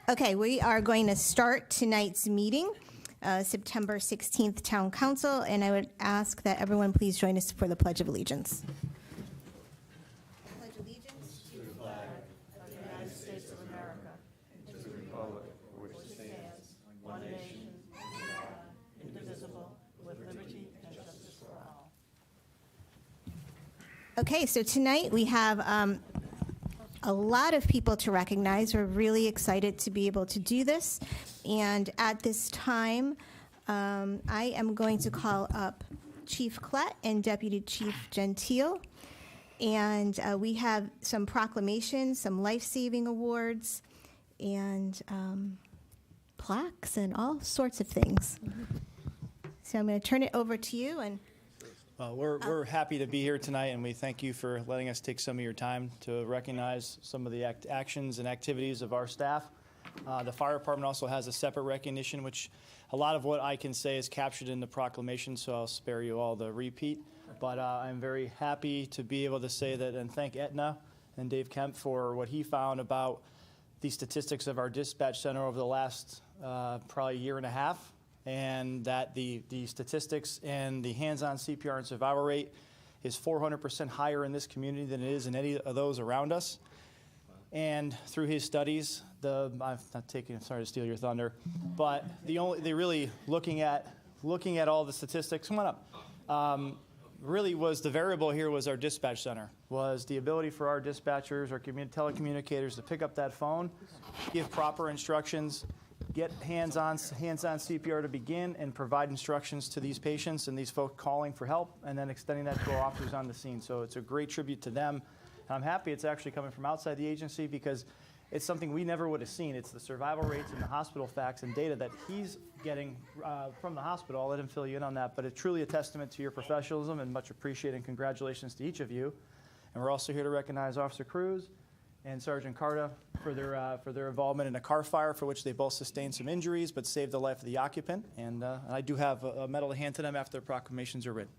Okay, we are going to start tonight's meeting, September 16th Town Council, and I would ask that everyone please join us for the Pledge of Allegiance. Pledge allegiance to the flag of the United States of America, and to the republic for which stands one nation, under God, indivisible, with liberty and justice for all. Okay, so tonight we have a lot of people to recognize. We're really excited to be able to do this. And at this time, I am going to call up Chief Klett and Deputy Chief Gentile. And we have some proclamations, some life-saving awards, and plaques and all sorts of things. So I'm going to turn it over to you. And We're happy to be here tonight, and we thank you for letting us take some of your time to recognize some of the actions and activities of our staff. The fire department also has a separate recognition, which a lot of what I can say is captured in the proclamation, so I'll spare you all the repeat. But I'm very happy to be able to say that and thank Aetna and Dave Kemp for what he found about the statistics of our dispatch center over the last probably year and a half. And that the statistics and the hands-on CPR and survival rate is 400% higher in this community than it is in any of those around us. And through his studies, I'm not taking, sorry to steal your thunder, but they really looking at all the statistics. Come on up. Really was the variable here was our dispatch center, was the ability for our dispatchers, our telecommunicators to pick up that phone, give proper instructions, get hands-on CPR to begin, and provide instructions to these patients and these folks calling for help, and then extending that to our officers on the scene. So it's a great tribute to them. And I'm happy it's actually coming from outside the agency because it's something we never would have seen. It's the survival rates and the hospital facts and data that he's getting from the hospital. I'll let him fill you in on that, but it's truly a testament to your professionalism and much appreciated, and congratulations to each of you. And we're also here to recognize Officer Cruz and Sergeant Carta for their involvement in a car fire for which they both sustained some injuries but saved the life of the occupant. And I do have a medal to hand to them after their proclamations are written.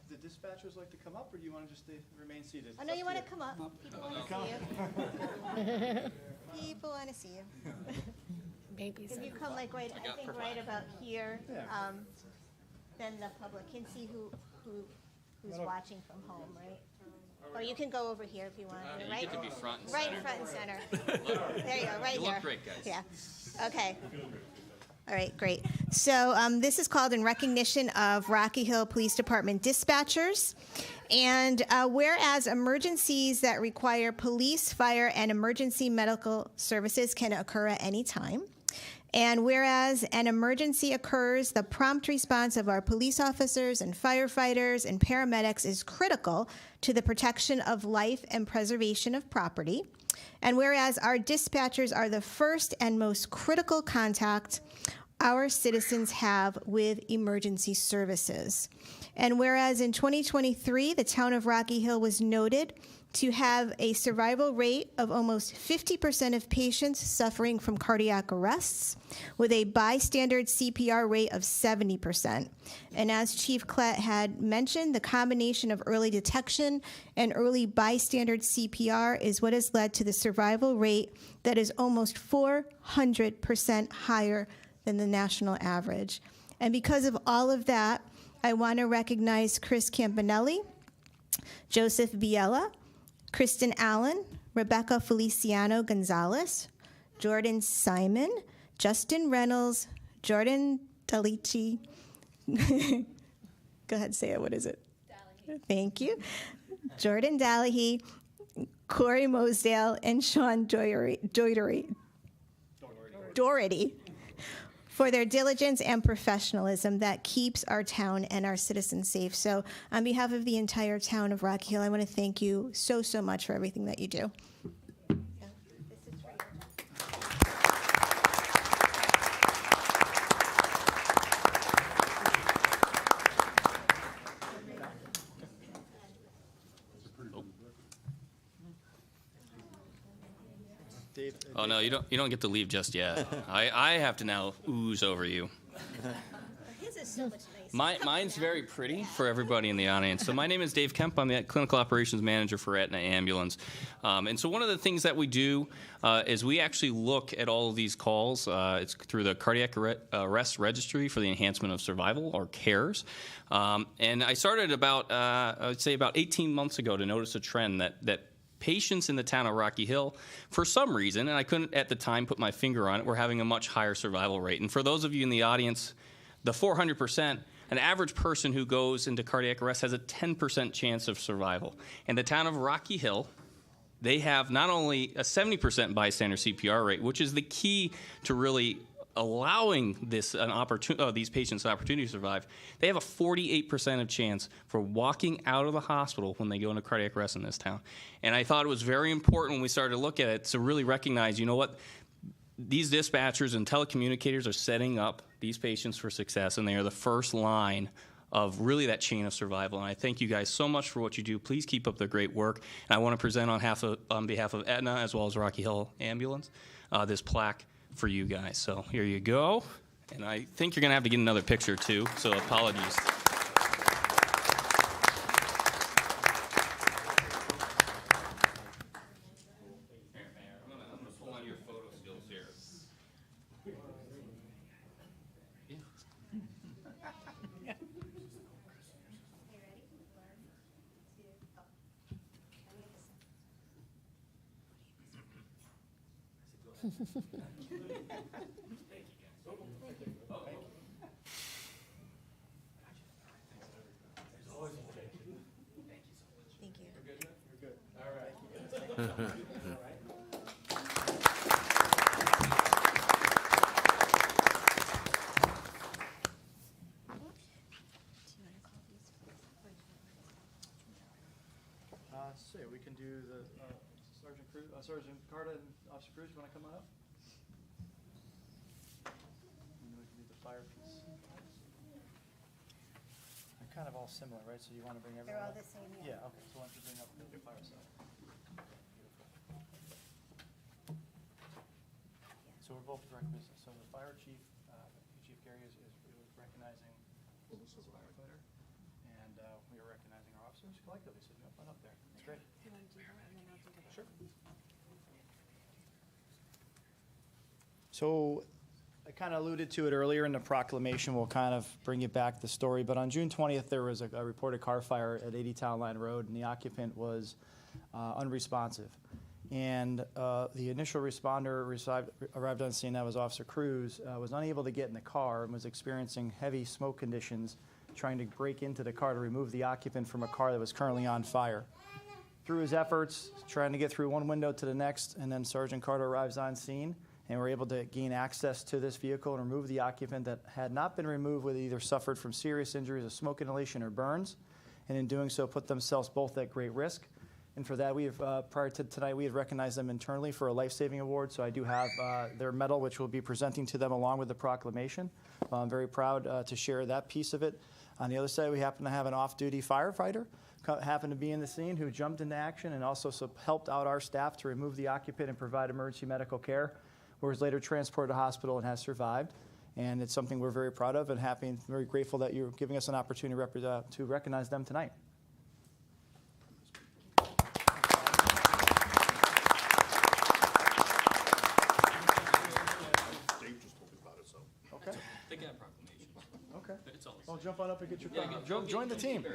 The dispatchers like to come up, or do you want to just remain seated? I know you want to come up. People want to see you. People want to see you. Babies. If you come like right, I think right about here, then the public can see who's watching from home, right? Or you can go over here if you want. You get to be front and Right center. front and center. There you go, right You here. look great, guys. Yeah. Okay. All right, great. So this is called in recognition of Rocky Hill Police Department dispatchers. And whereas emergencies that require police, fire, and emergency medical services can occur at any time. And whereas an emergency occurs, the prompt response of our police officers and firefighters and paramedics is critical to the protection of life and preservation of property. And whereas our dispatchers are the first and most critical contact our citizens have with emergency services. And whereas in 2023, the town of Rocky Hill was noted to have a survival rate of almost 50% of patients suffering from cardiac arrests, with a bystander CPR rate of 70%. And as Chief Klett had mentioned, the combination of early detection and early bystander CPR is what has led to the survival rate that is almost 400% higher than the national average. And because of all of that, I want to recognize Chris Campanelli, Joseph Biella, Kristen Allen, Rebecca Feliciano Gonzalez, Jordan Simon, Justin Reynolds, Jordan Dalici. Go ahead, say it. What is it? Dallahy. Thank you. Jordan Dallahy, Corey Mosdale, and Sean Doherty for their diligence and professionalism that keeps our town and our citizens safe. So on behalf of the entire town of Rocky Hill, I want to thank you so much for everything that you do. Dave, Oh no, you don't get to leave just yet. I have to now ooze over you. His so much nicer. Mine's very pretty for everybody in the audience. So my name is Dave Kemp. I'm the Clinical Operations Manager for Aetna Ambulance. And so one of the things that we do is we actually look at all of these calls. It's through the Cardiac Arrest Registry for the Enhancement of Survival, or CARES. And I started about, I would say about 18 months ago to notice a trend that patients in the town of Rocky Hill, for some reason, and I couldn't at the time put my finger on it, were having a much higher survival rate. And for those of you in the audience, the 400%, an average person who goes into cardiac arrest has a 10% chance of survival. And the town of Rocky Hill, they have not only a 70% bystander CPR rate, which is the key to really allowing these patients an opportunity to survive, they have a 48% of chance for walking out of the hospital when they go into cardiac arrest in this town. And I thought it was very important when we started to look at it to really recognize, you know what, these dispatchers and telecommunicators are setting up these patients for success, and they are the first line of really that chain of survival. And I thank you guys so much for what you do. Please keep up the great work. And I want to present on behalf of Aetna as well as Rocky Hill Ambulance this plaque for you guys. So here you go. And I think you're going to have to get another picture too, so apologies. I'm going to pull on your photo skills here. Thank you. You're good. All right. So we can do the Sergeant Carter and Officer Cruz. You want to come on up? And then we can do the fire piece. They're kind of all similar, right? So you want to bring everyone They're all up? the same, Yeah, okay. So why don't you bring up the fire side? So we're both direct business. So the fire chief, Chief Gary, is recognizing the firefighter, and we are recognizing our officers collectively. So jump on up there. That's great. Sure. So I kind of alluded to it earlier in the proclamation. We'll kind of bring you back the story. But on June 20th, there was a reported car fire at 80 Town Line Road, and the occupant was unresponsive. And the initial responder arrived on scene, that was Officer Cruz, was unable to get in the car and was experiencing heavy smoke conditions, trying to break into the car to remove the occupant from a car that was currently on fire. Through his efforts, trying to get through one window to the next, and then Sergeant Carter arrives on scene, and we're able to gain access to this vehicle and remove the occupant that had not been removed, with either suffered from serious injuries of smoke inhalation or burns, and in doing so put themselves both at great risk. And for that, we have, prior to tonight, we had recognized them internally for a life-saving award, so I do have their medal, which we'll be presenting to them along with the proclamation. I'm very proud to share that piece of it. On the other side, we happen to have an off-duty firefighter happened to be in the scene who jumped into action and also helped out our staff to remove the occupant and provide emergency medical care, who was later transported to hospital and has survived. And it's something we're very proud of and happy and very grateful that you're giving us an opportunity to recognize them tonight. Okay. They got proclamations. Okay. But it's all Well, jump on up and get your Yeah, join the team.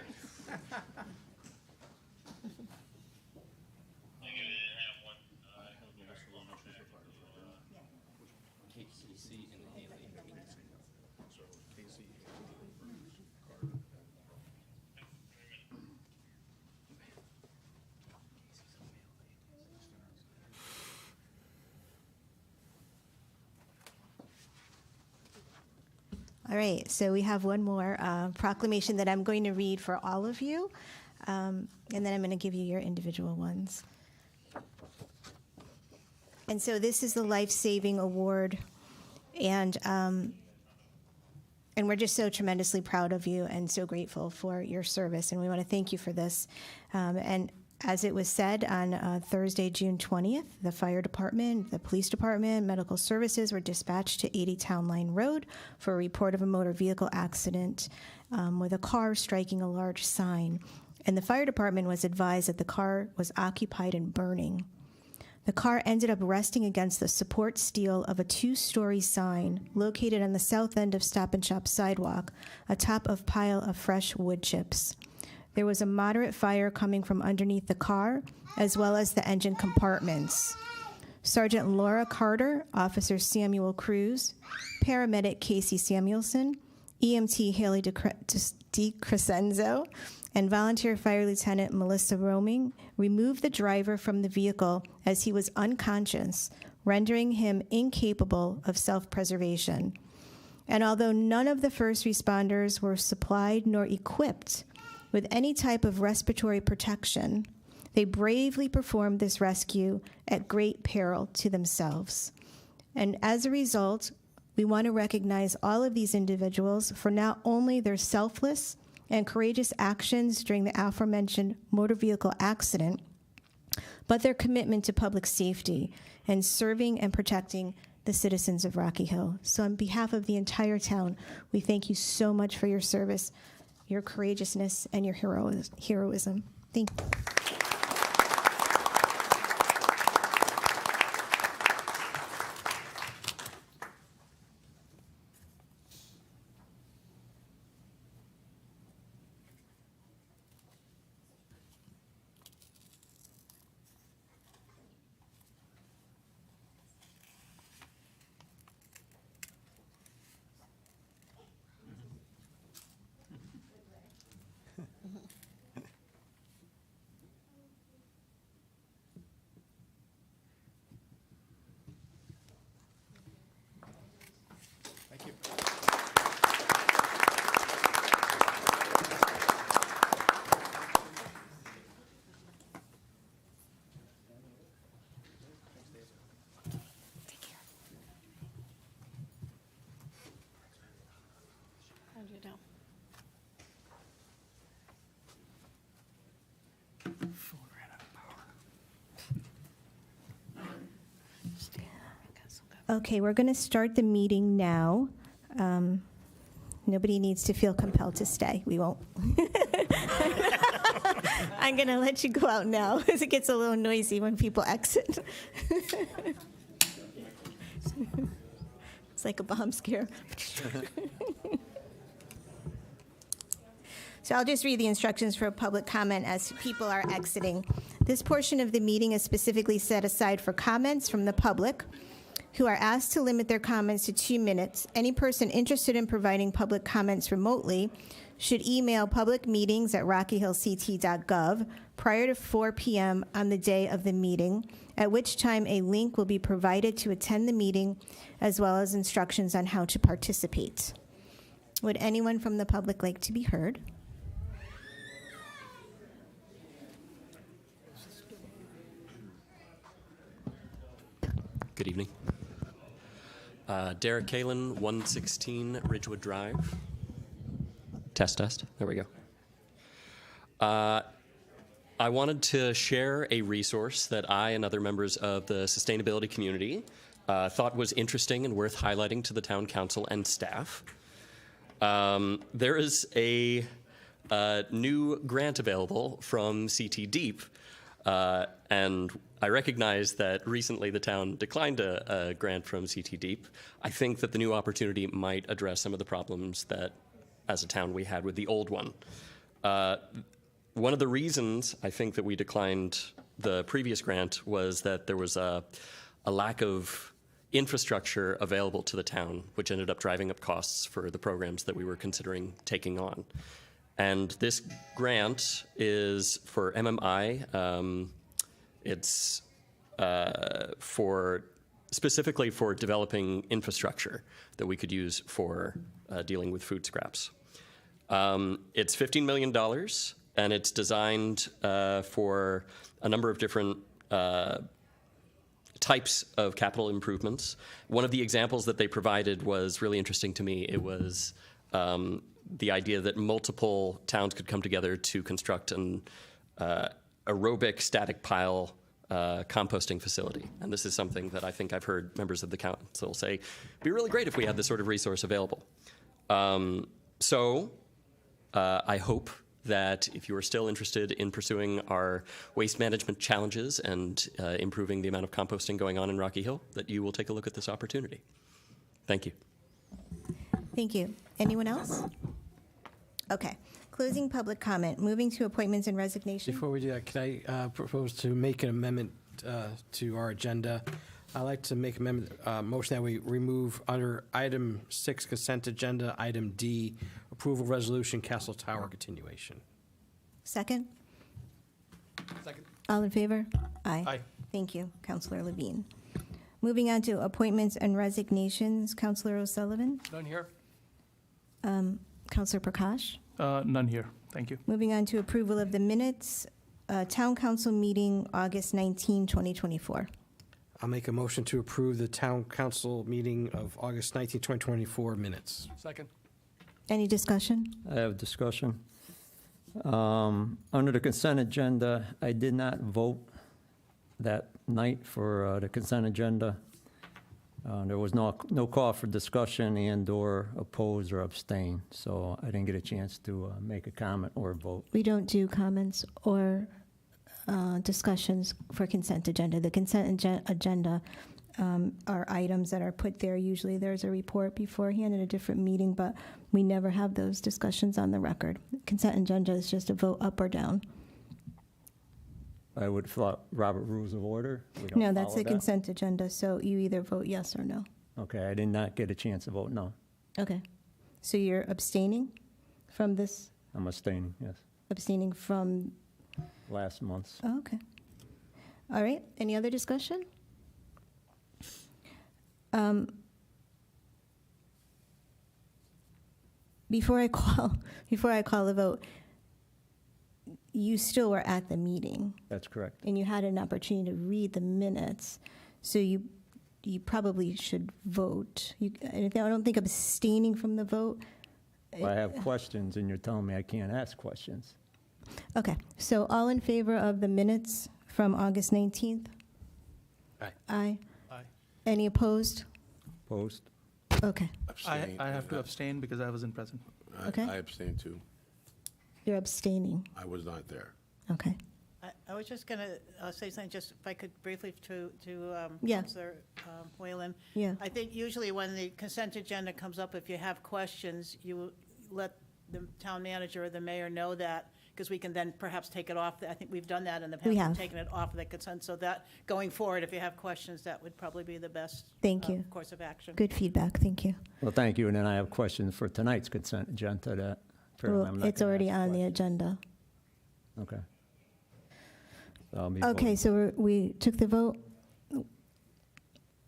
KCC and Haley. All right, so we have one more proclamation that I'm going to read for all of you, and then I'm going to give you your individual ones. And so this is the Life Saving Award, and we're just so tremendously proud of you and so grateful for your service, and we want to thank you for this. And As it was said on Thursday, June 20th, the fire department, the police department, medical services were dispatched to 80 Town Line Road for a report of a motor vehicle accident with a car striking a large sign. And the fire department was advised that the car was occupied and burning. The car ended up resting against the support steel of a 2-story sign located on the south end of Stop and Shop sidewalk, atop a pile of fresh wood chips. There was a moderate fire coming from underneath the car, as well as the engine compartments. Sergeant Laura Carter, Officer Samuel Cruz, Paramedic Casey Samuelson, EMT Haley DeCrescenzo, and Volunteer Fire Lieutenant Melissa Roaming removed the driver from the vehicle as he was unconscious, rendering him incapable of self-preservation. And although none of the first responders were supplied nor equipped with any type of respiratory protection, they bravely performed this rescue at great peril to themselves. And as a result, we want to recognize all of these individuals for not only their selfless and courageous actions during the aforementioned motor vehicle accident, but their commitment to public safety and serving and protecting the citizens of Rocky Hill. So on behalf of the entire town, we thank you so much for your service, your courageousness, and your heroism. Thank you. Thank you. How'd you do? Phone ran out of power. Okay, we're going to start the meeting now. Nobody needs to feel compelled to stay. We won't. I'm going to let you go out now because it gets a little noisy when people exit. It's like a bomb scare. So I'll just read the instructions for public comment as people are exiting. This portion of the meeting is specifically set aside for comments from the public, who are asked to limit their comments to 2 minutes. Any person interested in providing public comments remotely should email publicmeetings@rockyhillct.gov prior to 4 p.m. on the day of the meeting, at which time a link will be provided to attend the meeting, as well as instructions on how to participate. Would anyone from the public like to be heard? Good evening. Derek Kalin, 116 Ridgewood Drive. Test. There we go. I wanted to share a resource that I and other members of the sustainability community thought was interesting and worth highlighting to the town council and staff. There is a new grant available from CT Deep, and I recognize that recently the town declined a grant from CT Deep. I think that the new opportunity might address some of the problems that, as a town, we had with the old one. One of the reasons I think that we declined the previous grant was that there was a lack of infrastructure available to the town, which ended up driving up costs for the programs that we were considering taking on. And this grant is for MMI. It's specifically for developing infrastructure that we could use for dealing with food scraps. It's $15 million, and it's designed for a number of different types of capital improvements. One of the examples that they provided was really interesting to me. It was the idea that multiple towns could come together to construct aerobic static pile composting facility. And this is something that I think I've heard members of the council say, it'd be really great if we had this sort of resource available. So I hope that if you are still interested in pursuing our waste management challenges and improving the amount of composting going on in Rocky Hill, that you will take a look at this opportunity. Thank you. Thank you. Anyone else? Okay. Closing public comment. Moving to appointments and resignation. Before we do that, can I propose to make an amendment to our agenda? I'd like to make an motion that we remove under item 6 consent agenda, item D, approval resolution, Castle Tower continuation. Second? Second. All in favor? Aye. Aye. Thank you, Councilor Levine. Moving on to appointments and resignations, Councilor O'Sullivan, None here? Councilor Prakash. None here. Thank you. Moving on to approval of the minutes, Town Council meeting, August 19, 2024. I'll make a motion to approve the Town Council meeting of August 19, 2024 minutes. Second. Any discussion? I have discussion. Under the consent agenda, I did not vote that night for the consent agenda. There was no call for discussion and/or oppose or abstain, so I didn't get a chance to make a comment or vote. We don't do comments or discussions for consent agenda. The consent agenda are items that are put there. Usually there's a report beforehand at a different meeting, but we never have those discussions on the record. Consent agenda is just a vote up or down. I would have thought Robert Rules of Order. We don't No, that's follow the that. consent agenda, so you either vote yes or no. Okay, I did not get a chance to vote no. Okay. So you're abstaining from this, I'm abstaining, yes. abstaining from, Last month's. oh, okay. All right, any other discussion? Before I call the vote, you still were at the meeting, That's correct. and you had an opportunity to read the minutes, so you probably should vote. I don't think abstaining from the vote. If I have questions and you're telling me I can't ask questions. Okay, so all in favor of the minutes from August 19th? Aye. Aye. Aye. Any opposed? Opposed? Okay, I have to abstain because I wasn't present. Okay. I abstain too. you're abstaining. I was not there. Okay. I was just going to say something, just if I could briefly to Yeah. Councilor Whalen. Yeah. I think usually when the consent agenda comes up, if you have questions, you let the town manager or the mayor know that, because we can then perhaps take it off. I think we've done that in the past. We we've have. taken it off of the consent, so that, going forward, if you have questions, that would probably be the best Thank you. course of action. Good feedback, thank you. Well, thank you, and then I have questions for tonight's consent agenda that apparently I'm Well, not it's gonna already ask on the questions. agenda. Okay. So I'll be Okay, voting. so we took the vote?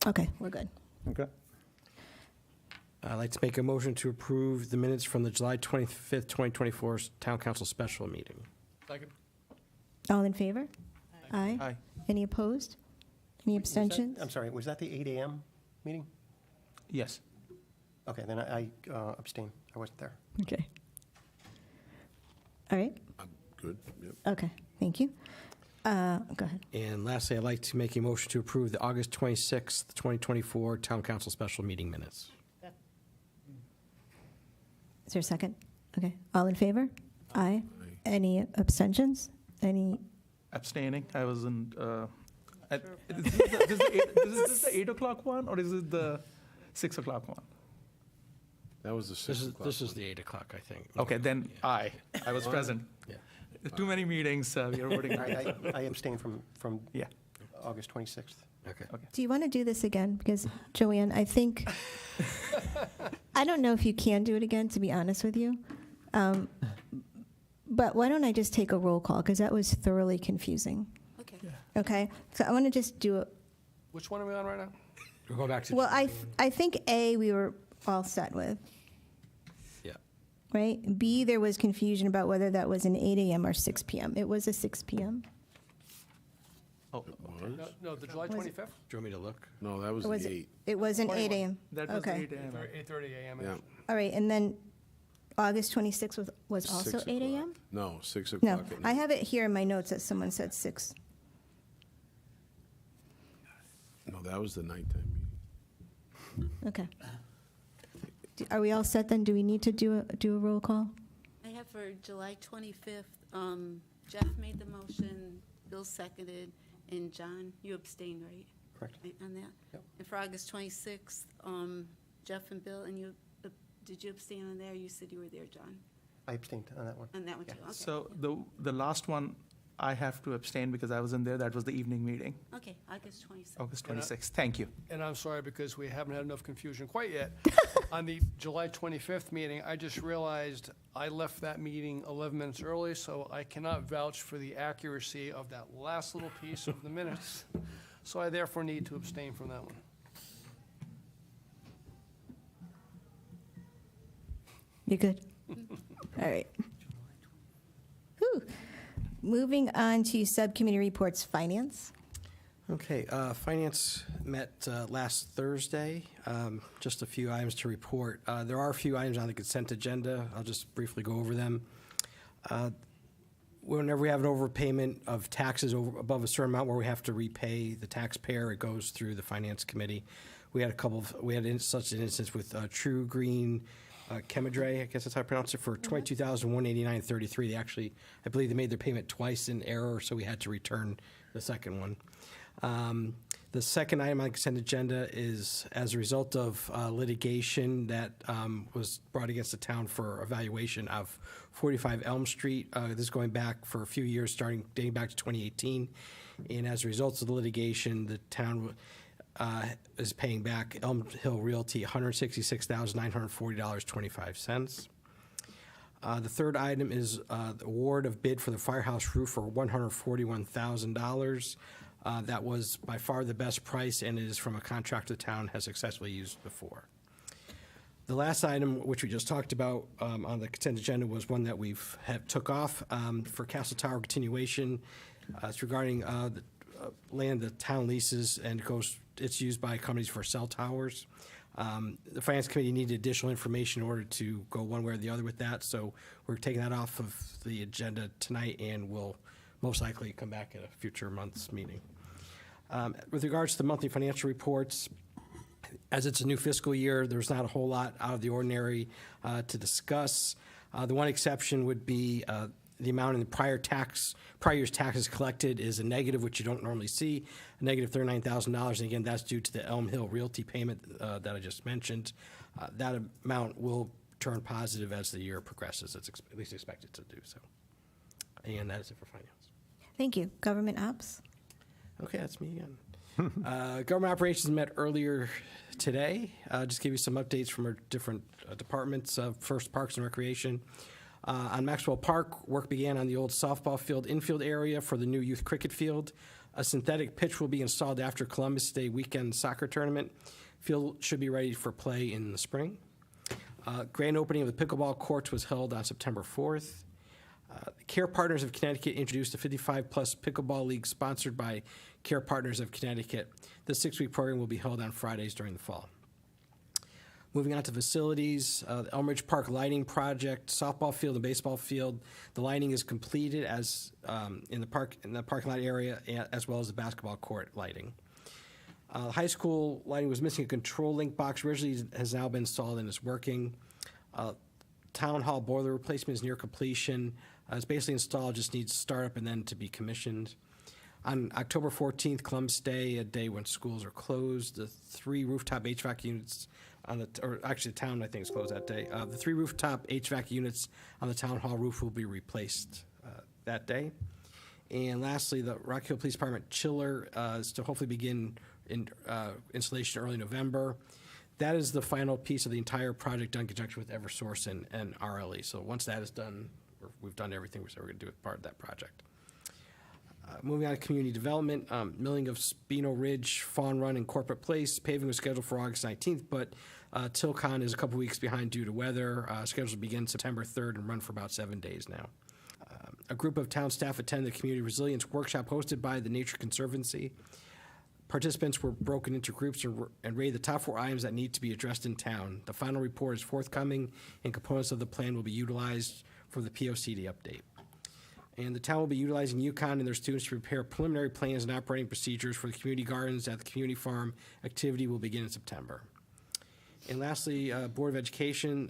Okay, we're good. Okay. I'd like to make a motion to approve the minutes from the July 25th, 2024 Town Council special meeting. Second. All in favor? Aye. Aye. Any opposed? Any abstentions? I'm sorry, was that the 8 AM meeting? Yes. Okay, then I abstain. I wasn't there. Okay. All right, I'm good, yep. okay, thank you. Go ahead. And lastly, I'd like to make a motion to approve the August 26th, 2024 Town Council special meeting minutes. Is there a second? Okay, all in favor? Aye. Any abstentions? Any, Abstaining. I wasn't. This is the 8 o'clock one, or is it the 6 o'clock one? That was the 6 o'clock. This is the 8 o'clock, I think. Okay, then aye. I was present. Yeah. Too many meetings. We are voting. All right, I abstain from Yeah. August 26th. Okay. do you want to do this again? Because, Joanne, I think, I don't know if you can do it again, to be honest with you. But why don't I just take a roll call, because that was thoroughly confusing. Okay. Okay, so I want to just do it. Which one are we on right now? We'll go back to. Well, I think A, we were all set with, Yeah. right? B, there was confusion about whether that was an 8 AM or 6 PM. It was a 6 PM. Oh, No, the July Was it- 25th? Do you want me to look? No, that was Or was the it? 8. It was an 8 AM. that was Okay. 8 a.m. 8:30 a.m. Yeah. All right, and then August 26th was also 6 8 o'clock. a.m.? No, 6 No, o'clock. at I night. have it here in my notes that someone said 6. No, that was the nighttime meeting. Okay. Are we all set then? Do we need to do a roll call? I have for July 25th, Jeff made the motion, Bill seconded, and John, you abstained, right? Correct. Right, on that? Yep. And for August 26th, Jeff and Bill, and you, did you abstain on there? You said you were there, John, I abstained on that one. on that one too? Yeah. Okay. So the last one, I have to abstain because I was in there. That was the evening meeting, Okay, August 26th. August 26th. Thank you. And I'm sorry because we haven't had enough confusion quite yet. On the July 25th meeting, I just realized I left that meeting 11 minutes early, so I cannot vouch for the accuracy of that last little piece of the minutes. So I therefore need to abstain from that one. You good? All right. Whew. Moving on to subcommittee reports, finance. Okay, Finance met last Thursday. Just a few items to report. There are a few items on the consent agenda. I'll just briefly go over them. Whenever we have an overpayment of taxes above a certain amount where we have to repay the taxpayer, it goes through the Finance Committee. We had such an instance with True Green Chemadre, I guess that's how I pronounce it, for $22,189.33. They actually, I believe they made their payment twice in error, so we had to return the second one. The second item on the consent agenda is as a result of litigation that was brought against the town for evaluation of 45 Elm Street. This is going back for a few years, dating back to 2018. And as a result of the litigation, the town is paying back Elm Hill Realty $166,940.25. The third item is the award of bid for the firehouse roof for $141,000. That was by far the best price, and it is from a contractor the town has successfully used before. The last item, which we just talked about on the consent agenda, was one that took off for Castle Tower continuation. It's regarding the land the town leases, and it's used by companies for cell towers. The Finance Committee needed additional information in order to go one way or the other with that, so we're taking that off of the agenda tonight, and we'll most likely come back at a future month's meeting. With regards to the monthly financial reports, as it's a new fiscal year, there's not a whole lot out of the ordinary to discuss. The one exception would be the amount in the prior year's taxes collected is a negative, which you don't normally see, a negative $39,000. And again, that's due to the Elm Hill Realty payment that I just mentioned. That amount will turn positive as the year progresses. It's at least expected to do so. And that is it for finance. Thank you. Government ops. Okay, that's me again. Government operations met earlier today. Just give you some updates from our different departments. First, Parks and Recreation. On Maxwell Park, work began on the old softball field infield area for the new youth cricket field. A synthetic pitch will be installed after Columbus Day weekend soccer tournament. Field should be ready for play in the spring. Grand opening of the pickleball courts was held on September 4th. Care Partners of Connecticut introduced a 55-plus pickleball league sponsored by Care Partners of Connecticut. The 6-week program will be held on Fridays during the fall. Moving on to facilities, the Elmridge Park lighting project, softball field and baseball field. The lighting is completed in the parking lot area, as well as the basketball court lighting. High school lighting was missing a control link box. Originally has now been installed and is working. Town hall boiler replacement is near completion. It's basically installed, just needs startup and then to be commissioned. On October 14th, Columbus Day, a day when schools are closed, the 3 rooftop HVAC units the town, I think, is closed that day. The 3 rooftop HVAC units on the town hall roof will be replaced that day. And lastly, the Rock Hill Police Department chiller is to hopefully begin installation early November. That is the final piece of the entire project done in conjunction with Eversource and RLE. So once that is done, we've done everything we're going to do with part of that project. Moving on to community development, milling of Spino Ridge, Fawn Run, and Corporate Place. Paving was scheduled for August 19th, but Tilcon is a couple weeks behind due to weather. Scheduled to begin September 3rd and run for about 7 days now. A group of town staff attended the Community Resilience Workshop hosted by the Nature Conservancy. Participants were broken into groups and rated the top 4 items that need to be addressed in town. The final report is forthcoming, and components of the plan will be utilized for the POCD update. And the town will be utilizing UConn and their students to prepare preliminary plans and operating procedures for the community gardens at the community farm. Activity will begin in September. And lastly, Board of Education,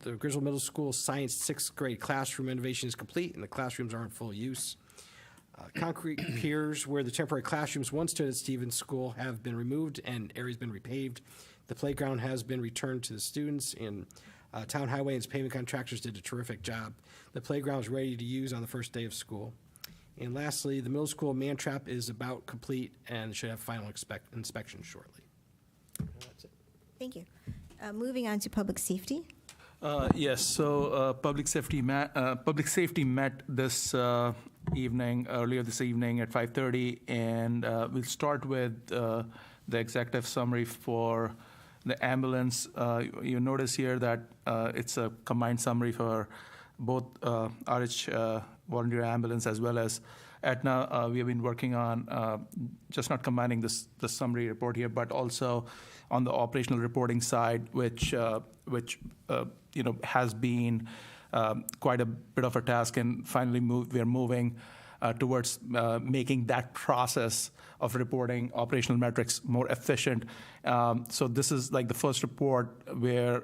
the Griswold Middle School Science 6th grade classroom renovation is complete, and the classrooms are in full use. Concrete piers where the temporary classrooms once stood at Stevens School have been removed and areas been repaved. The playground has been returned to the students, and Town Highway and its pavement contractors did a terrific job. The playground is ready to use on the first day of school. And lastly, the middle school man trap is about complete and should have final inspection shortly. That's it. Thank you. Moving on to public safety. Yes, so public safety met this earlier this evening at 5:30, and we'll start with the executive summary for the ambulance. You notice here that it's a combined summary for both RH Volunteer Ambulance as well as Aetna. We have been working on just not combining the summary report here, but also on the operational reporting side, which has been quite a bit of a task, and finally we are moving towards making that process of reporting operational metrics more efficient. So this is like the first report where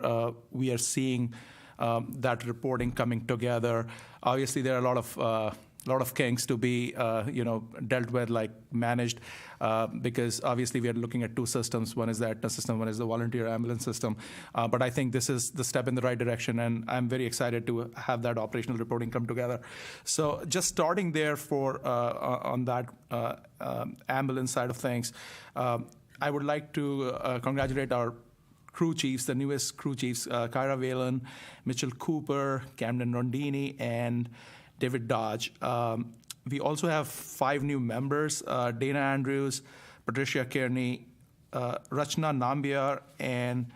we are seeing that reporting coming together. Obviously, there are a lot of kinks to be dealt with, like managed, because obviously we are looking at 2 systems. One is the Aetna system, one is the volunteer ambulance system. But I think this is the step in the right direction, and I'm very excited to have that operational reporting come together. So just starting there on that ambulance side of things, I would like to congratulate our crew chiefs, the newest crew chiefs, Kyra Whalen, Mitchell Cooper, Camden Rondini, and David Dodge. We also have 5 new members, Dana Andrews, Patricia Kearney, Rachna Nambiar, and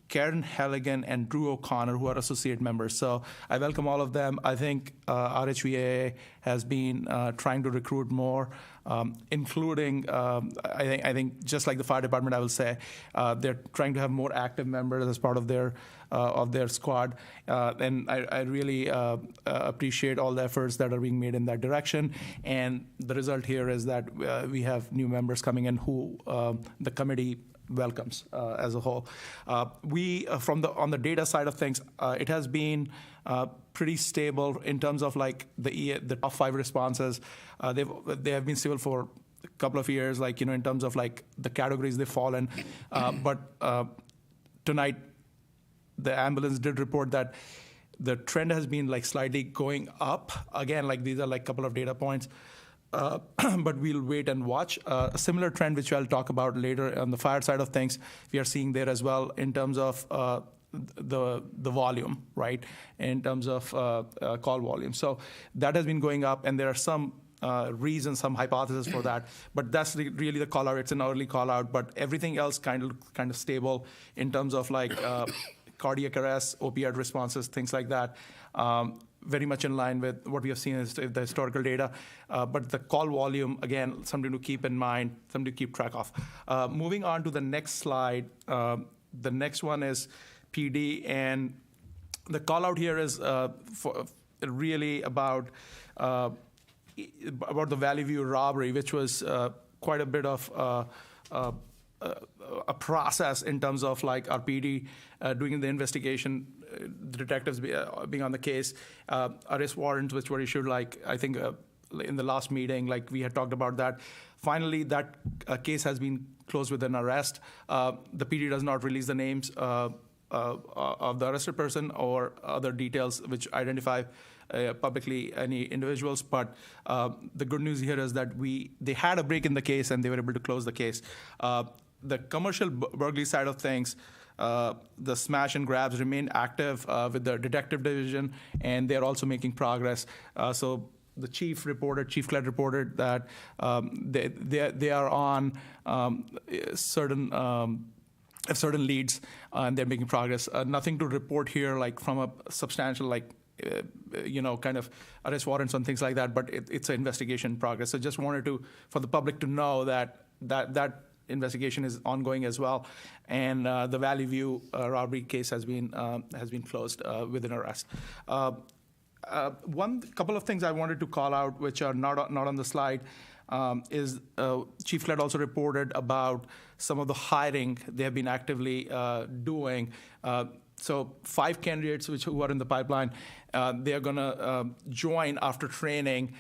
Karen Halligan and Drew O'Connor, who are associate members. So I welcome all of them. I think RHVAA has been trying to recruit more, including, I think just like the fire department, I will say, they're trying to have more active members as part of their squad. And I really appreciate all the efforts that are being made in that direction. And the result here is that we have new members coming in who the committee welcomes as a whole. On the data side of things, it has been pretty stable in terms of like the top 5 responses. They have been stable for a couple of years, like in terms of like the categories they fall in. But tonight, the ambulance did report that the trend has been like slightly going up. Again, like these are like a couple of data points. But we'll wait and watch. A similar trend, which I'll talk about later on the fire side of things, we are seeing there as well in terms of the volume, right? In terms of call volume. So that has been going up, and there are some reasons, some hypotheses for that. But that's really the call out. It's an early call out, but everything else kind of stable in terms of like cardiac arrest, opioid responses, things like that. Very much in line with what we have seen as the historical data. But the call volume, again, something to keep in mind, something to keep track of. Moving on to the next slide, the next one is PD, and the call out here is really about the Valley View robbery, which was quite a bit of a process in terms of like our PD doing the investigation, the detectives being on the case, arrest warrants which were issued, like I think in the last meeting, like we had talked about that. Finally, that case has been closed with an arrest. The PD does not release the names of the arrested person or other details which identify publicly any individuals, but the good news here is that they had a break in the case and they were able to close the case. The commercial burglary side of things, the smash and grabs remain active with the detective division, and they're also making progress. So the chief Cled reported that they are on certain leads, and they're making progress. Nothing to report here, like from a substantial, like kind of arrest warrants and things like that, but it's an investigation progress. So just wanted for the public to know that that investigation is ongoing as well, and the Valley View robbery case has been closed with an arrest. One couple of things I wanted to call out, which are not on the slide, is Chief Klett also reported about some of the hiring they have been actively doing. So 5 candidates who are in the pipeline, they are going to join after training,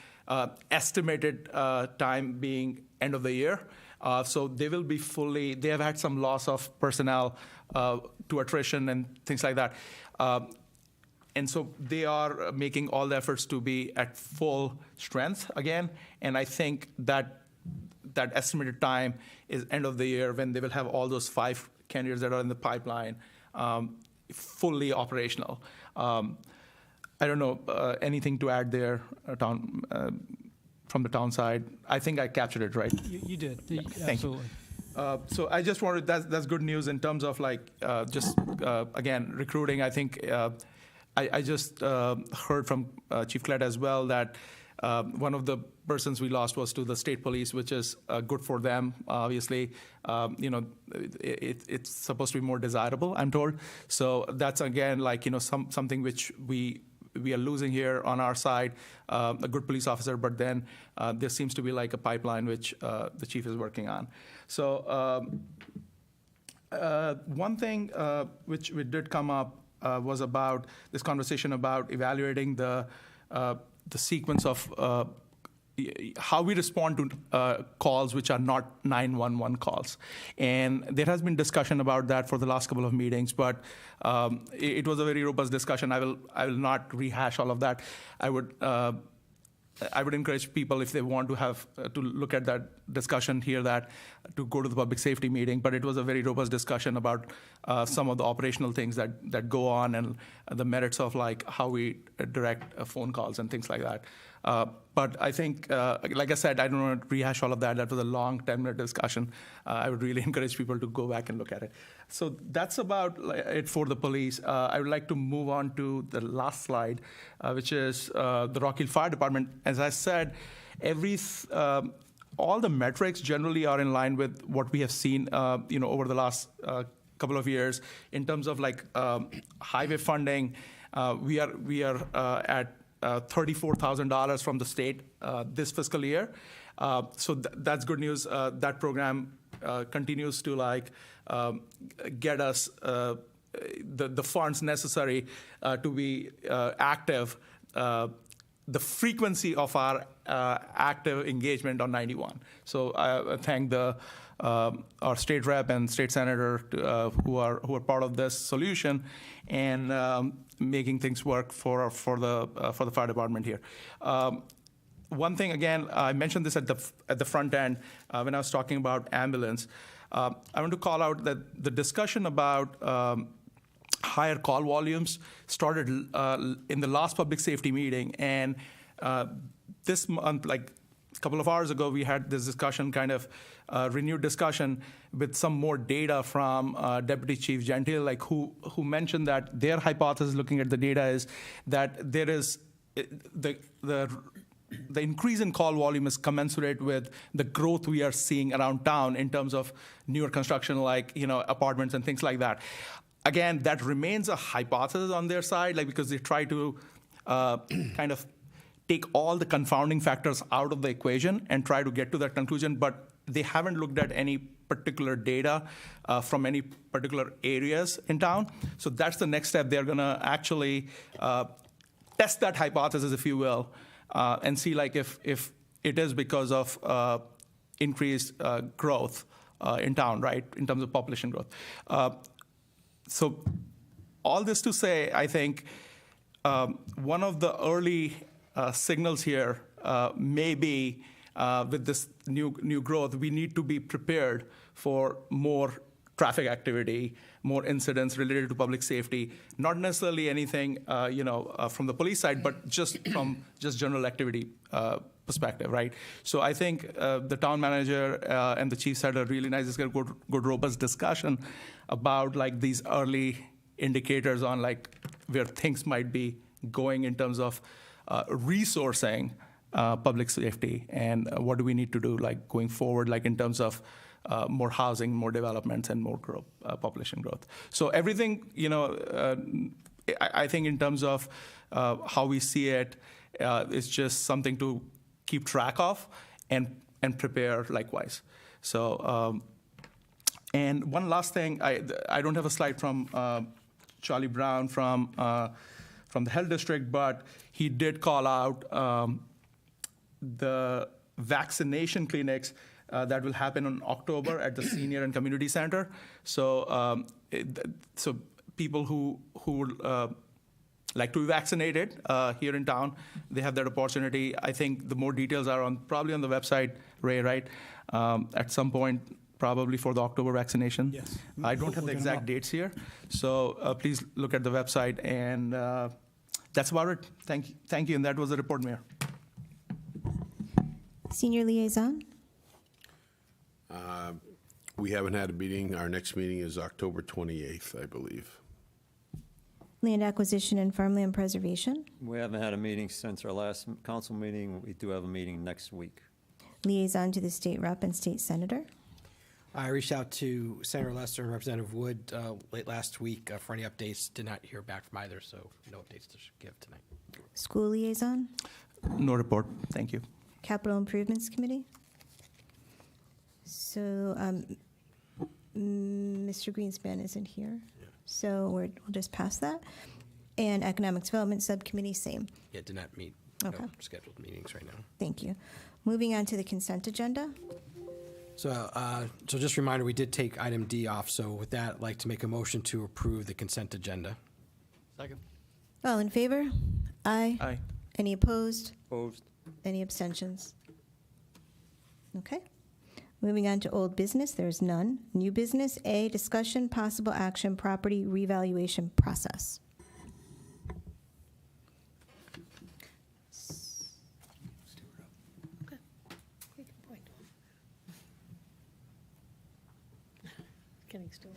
estimated time being end of the year. So they will be they have had some loss of personnel to attrition and things like that. And so they are making all the efforts to be at full strength again. And I think that estimated time is end of the year when they will have all those 5 candidates that are in the pipeline fully operational. I don't know, anything to add there, from the town side? I think I captured it right. You did. Yeah, thank you. Absolutely. So I just wanted, that's good news in terms of again, recruiting. I think I just heard from Chief Klett as well that one of the persons we lost was to the state police, which is good for them, obviously. It's supposed to be more desirable, I'm told. So that's, again, something which we are losing here on our side, a good police officer, but then there seems to be like a pipeline which the chief is working on. So one thing which did come up was about this conversation about evaluating the sequence of how we respond to calls which are not 911 calls. And there has been discussion about that for the last couple of meetings, but it was a very robust discussion. I will not rehash all of that. I would encourage people, if they want to have to look at that discussion, hear that, to go to the public safety meeting. But it was a very robust discussion about some of the operational things that go on and the merits of how we direct phone calls and things like that. But I think, like I said, I don't want to rehash all of that. That was a long 10-minute discussion. I would really encourage people to go back and look at it. So that's about it for the police. I would like to move on to the last slide, which is the Rock Hill Fire Department. As I said, all the metrics generally are in line with what we have seen, over the last couple of years in terms of highway funding. We are at $34,000 from the state this fiscal year. So that's good news. That program continues to get us the funds necessary to be active. The frequency of our active engagement on 91. So I thank our state rep and state senator who are part of this solution and making things work for the fire department here. One thing, again, I mentioned this at the front end when I was talking about ambulance. I want to call out that the discussion about higher call volumes started in the last public safety meeting, and this month, a couple of hours ago, we had this discussion, renewed discussion with some more data from Deputy Chief Gentile, who mentioned that their hypothesis, looking at the data, is that there is the increase in call volume is commensurate with the growth we are seeing around town in terms of newer construction, apartments and things like that. Again, that remains a hypothesis on their side, because they try to take all the confounding factors out of the equation and try to get to that conclusion, but they haven't looked at any particular data from any particular areas in town. So that's the next step. They're going to actually test that hypothesis, if you will, and see if it is because of increased growth in town, right, in terms of population growth. So all this to say, I think one of the early signals here may be with this new growth, we need to be prepared for more traffic activity, more incidents related to public safety, not necessarily anything from the police side, but from general activity perspective, right? So I think the town manager and the chiefs had a really nice, good robust discussion about these early indicators on where things might be going in terms of resourcing public safety, and what do we need to do, like going forward, like in terms of more housing, more developments, and more growth, population growth. So everything, I think in terms of how we see it, it's just something to keep track of and prepare likewise. So, and one last thing, I don't have a slide from Charlie Brown from the health district, but he did call out the vaccination clinics that will happen in October at the senior and community center. So, so people who would like to be vaccinated here in town, they have that opportunity. I think the more details are probably on the website, Ray, right? At some point, probably for the October vaccination. Yes. I don't have the exact dates here, so please look at the website, and that's about it. Thank you, and that was the report, Mayor. Senior Liaison? We haven't had a meeting. Our next meeting is October 28th, I believe. Land Acquisition and Farmland Preservation? We haven't had a meeting since our last council meeting. We do have a meeting next week. Liaison to the State Rep and State Senator? I reached out to Senator Lester and Representative Wood late last week for any updates. Did not hear back from either, so no updates to give tonight. School Liaison? No report. Thank you. Capital Improvements Committee? So Mr. Greenspan isn't here, so we'll just pass that. And Economic Development Subcommittee, same. Yeah, did not meet. Okay. No scheduled meetings right now. Thank you. Moving on to the consent agenda. So, so just a reminder, we did take item D off. So with that, I'd like to make a motion to approve the consent agenda. Second. All in favor? Aye. Aye. Any opposed? Opposed? Any abstentions? Okay. Moving on to old business, there's none. New business, A, discussion, possible action, property revaluation process. Getting Stewart.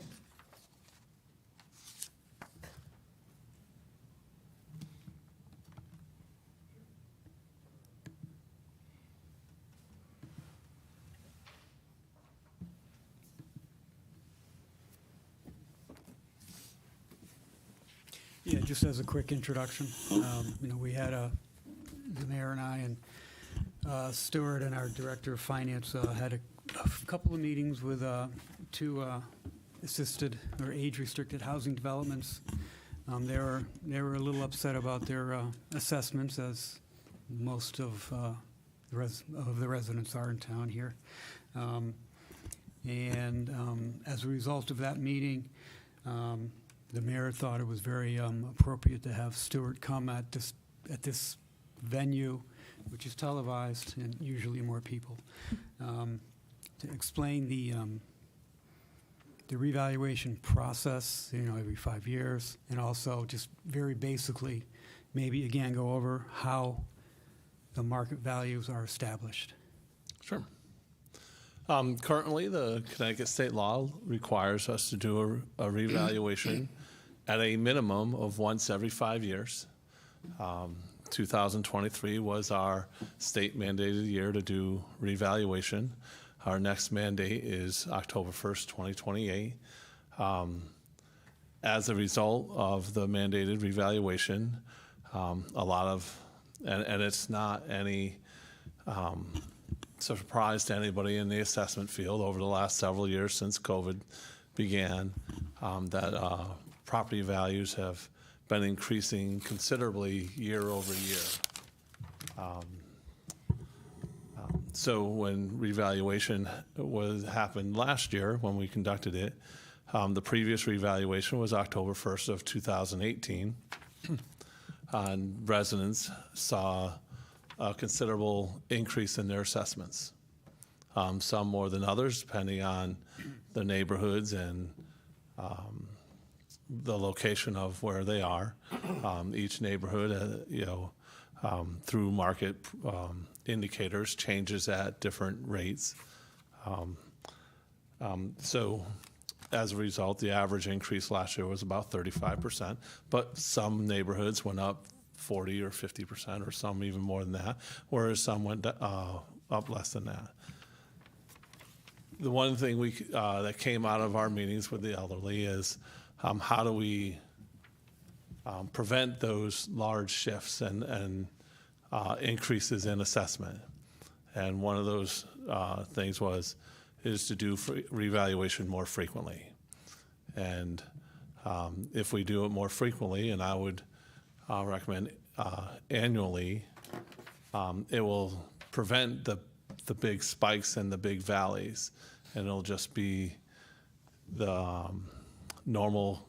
Yeah, just as a quick introduction, we had the mayor and I and Stuart and our director of finance had a couple of meetings with two assisted or age-restricted housing developments. They were a little upset about their assessments, as most of the residents are in town here. As a result of that meeting, the mayor thought it was very appropriate to have Stuart come at this venue, which is televised and usually more people, to explain the revaluation process, every 5 years, and also just very basically, maybe again go over how the market values are established. Sure. Currently, the Connecticut state law requires us to do a revaluation at a minimum of once every 5 years. 2023 was our state mandated year to do revaluation. Our next mandate is October 1st, 2028. As a result of the mandated revaluation, a lot of, and it's not any surprise to anybody in the assessment field over the last several years since COVID began, that property values have been increasing considerably year over year. So when revaluation happened last year, when we conducted it, the previous revaluation was October 1st of 2018. And residents saw a considerable increase in their assessments. Some more than others, depending on the neighborhoods and the location of where they are. Each neighborhood, through market indicators, changes at different rates. So as a result, the average increase last year was about 35%, but some neighborhoods went up 40 or 50%, or some even more than that, whereas some went up less than that. The one thing that came out of our meetings with the elderly is how do we prevent those large shifts and increases in assessment. And one of those things is to do revaluation more frequently. And if we do it more frequently, and I would recommend annually, it will prevent the big spikes and the big valleys, and it'll just be the normal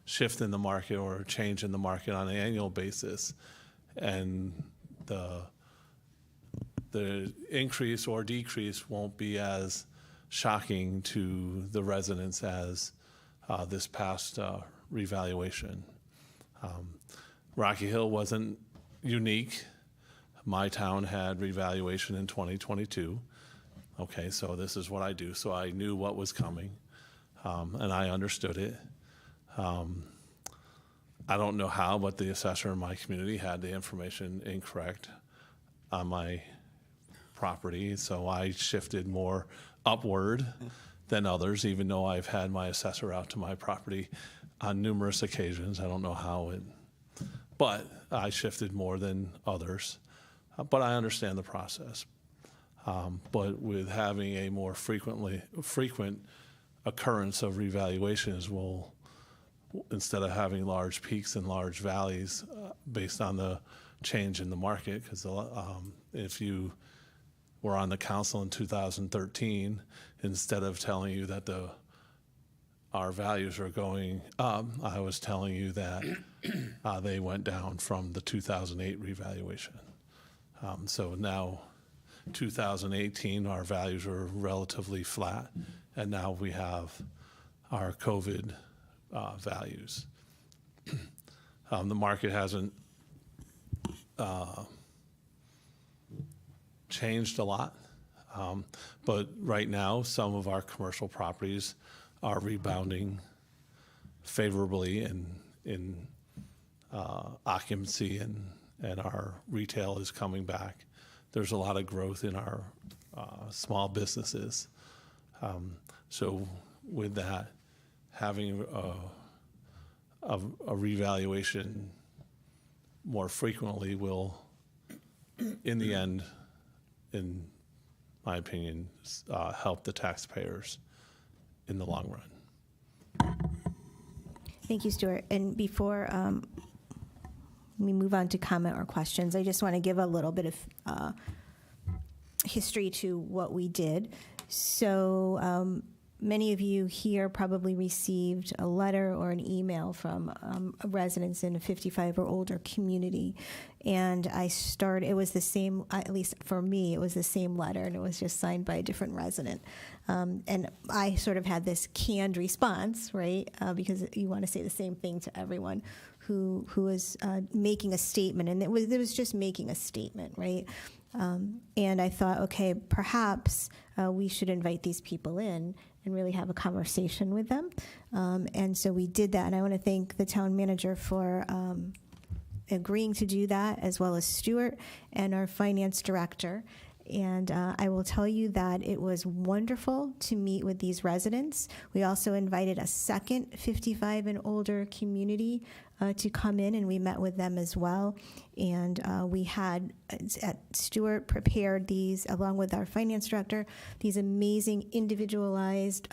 shift in the market or change in the market on an annual basis, and the increase or decrease won't be as shocking to the residents as this past revaluation. Rocky Hill wasn't unique. My town had revaluation in 2022. Okay, so this is what I do. So I knew what was coming, and I understood it. I don't know how, but the assessor in my community had the information incorrect on my property, so I shifted more upward than others, even though I've had my assessor out to my property on numerous occasions. I don't know how but I shifted more than others. But I understand the process. But with having a more frequent occurrence of revaluations, will, instead of having large peaks and large valleys based on the change in the market, because if you were on the council in 2013, instead of telling you that our values are going up, I was telling you that they went down from the 2008 revaluation. So now, 2018, our values are relatively flat, and now we have our COVID values. The market hasn't changed a lot, but right now, some of our commercial properties are rebounding favorably in occupancy, and our retail is coming back. There's a lot of growth in our small businesses. So with that, having a revaluation more frequently will, in the end, in my opinion, help the taxpayers in the long run. Thank you, Stuart. And before we move on to comment or questions, I just want to give a little bit of history to what we did. So many of you here probably received a letter or an email from residents in a 55 or older community. And it was the same, at least for me, it was the same letter, and it was just signed by a different resident. And I sort of had this canned response, right? Because you want to say the same thing to everyone who was making a statement. And it was just making a statement, right? And I thought, okay, perhaps we should invite these people in and really have a conversation with them. And so we did that. And I want to thank the town manager for agreeing to do that, as well as Stuart and our finance director. And I will tell you that it was wonderful to meet with these residents. We also invited a second 55 and older community to come in, and we met with them as well. And we had Stuart prepared these, along with our finance director, these amazing individualized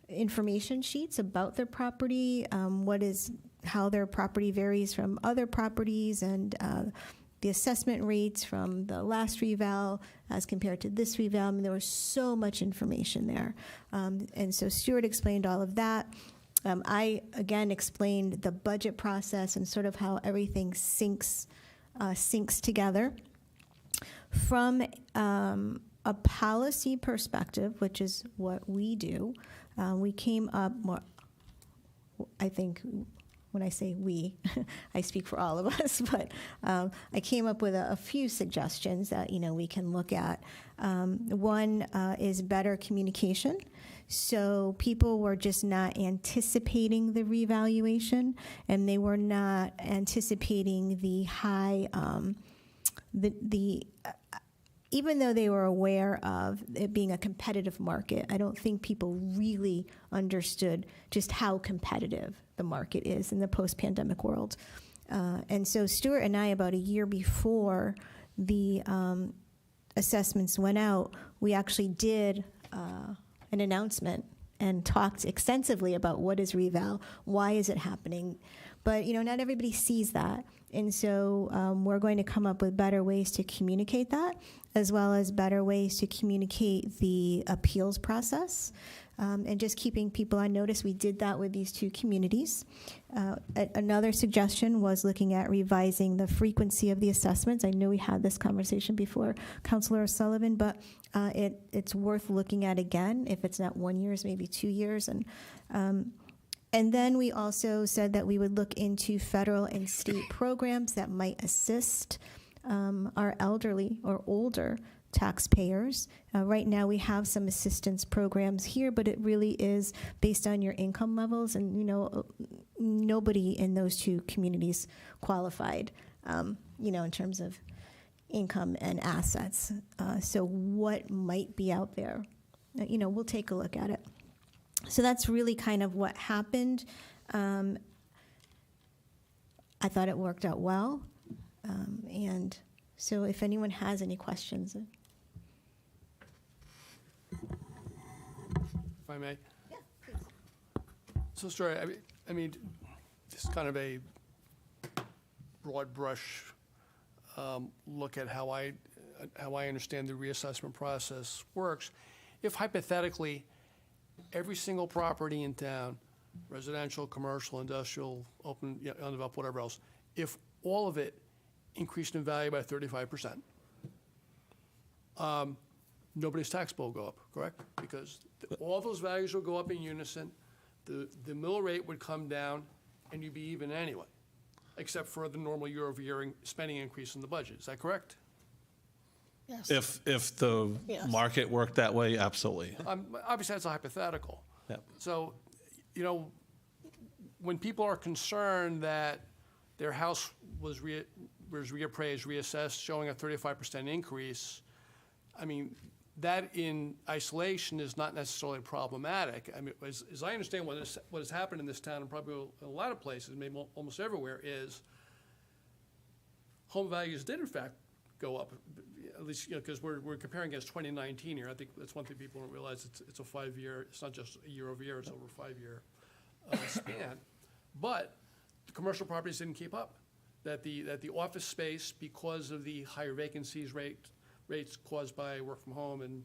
information sheets about their property, how their property varies from other properties, and the assessment rates from the last reval as compared to this reval. I mean, there was so much information there. And so Stuart explained all of that. I, again, explained the budget process and sort of how everything syncs together. From a policy perspective, which is what we do, we came up, I think, when I say we, I speak for all of us, but I came up with a few suggestions that, we can look at. One is better communication. So people were just not anticipating the revaluation, and they were not anticipating the high, even though they were aware of it being a competitive market, I don't think people really understood just how competitive the market is in the post-pandemic world. And so Stuart and I, about a year before the assessments went out, we actually did an announcement and talked extensively about what is reval, why is it happening. But, not everybody sees that. And so we're going to come up with better ways to communicate that, as well as better ways to communicate the appeals process, and just keeping people on notice. We did that with these two communities. Another suggestion was looking at revising the frequency of the assessments. I know we had this conversation before, Councilor O'Sullivan, but it's worth looking at again. If it's not 1 year, it's maybe 2 years. And then we also said that we would look into federal and state programs that might assist our elderly or older taxpayers. Right now we have some assistance programs here, but it really is based on your income levels, and nobody in those two communities qualified, in terms of income and assets. So what might be out there? We'll take a look at it. So that's really kind of what happened. I thought it worked out well. And so if anyone has any questions. If I may? Yeah, please. So, Stuart, I mean, just kind of a broad brush look at how I understand the reassessment process works. If hypothetically, every single property in town, residential, commercial, industrial, open, undeveloped, whatever else, if all of it increased in value by 35%, nobody's tax bill will go up, correct? Because all those values will go up in unison, the mill rate would come down, and you'd be even anyway, except for the normal year-over-year spending increase in the budget. Is that correct? Yes. If the Yes. market worked that way, absolutely. Obviously, that's a hypothetical. Yep. So, when people are concerned that their house was reappraised, reassessed, showing a 35% increase, I mean, that in isolation is not necessarily problematic. I mean, as I understand what has happened in this town, and probably in a lot of places, maybe almost everywhere, is home values did in fact go up, at least, because we're comparing against 2019 here. I think that's one thing people don't realize. It's a 5-year, it's not just a year over year, it's over a 5-year span. But the commercial properties didn't keep up. That the office space, because of the higher vacancies rates caused by work from home and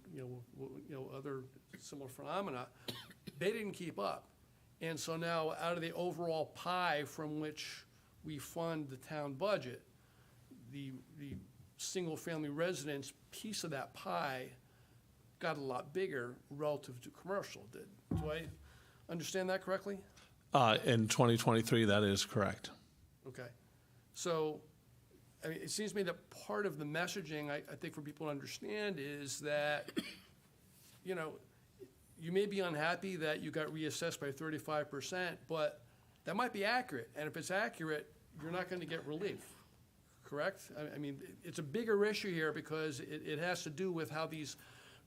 other similar phenomena, they didn't keep up. And so now, out of the overall pie from which we fund the town budget, the single-family residence piece of that pie got a lot bigger relative to commercial. Do I understand that correctly? In 2023, that is correct. Okay. So, I mean, it seems to me that part of the messaging, I think, for people to understand is that, you may be unhappy that you got reassessed by 35%, but that might be accurate. And if it's accurate, you're not going to get relief. Correct? I mean, it's a bigger issue here because it has to do with how these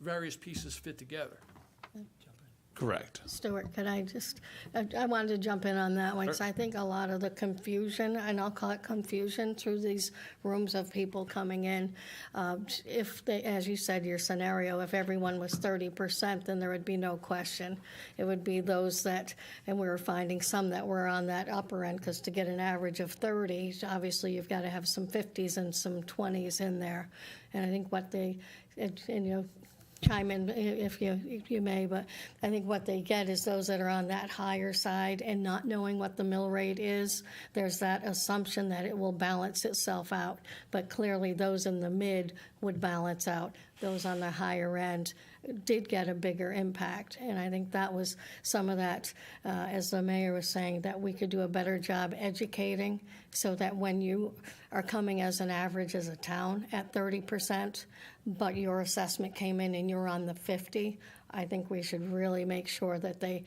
various pieces fit together. Correct. Stuart, could I just, I wanted to jump in on that one, because I think a lot of the confusion, and I'll call it confusion, through these rooms of people coming in, if they, as you said, your scenario, if everyone was 30%, then there would be no question. It would be those that, and we were finding some that were on that upper end, because to get an average of 30, obviously you've got to have some 50s and some 20s in there. And I think what they, chime in if you may, but I think what they get is those that are on that higher side and not knowing what the mill rate is. There's that assumption that it will balance itself out, but clearly those in the mid would balance out. Those on the higher end, did get a bigger impact. And I think that was some of that, as the mayor was saying, that we could do a better job educating so that when you are coming as an average as a town at 30%, but your assessment came in and you're on the 50, I think we should really make sure that they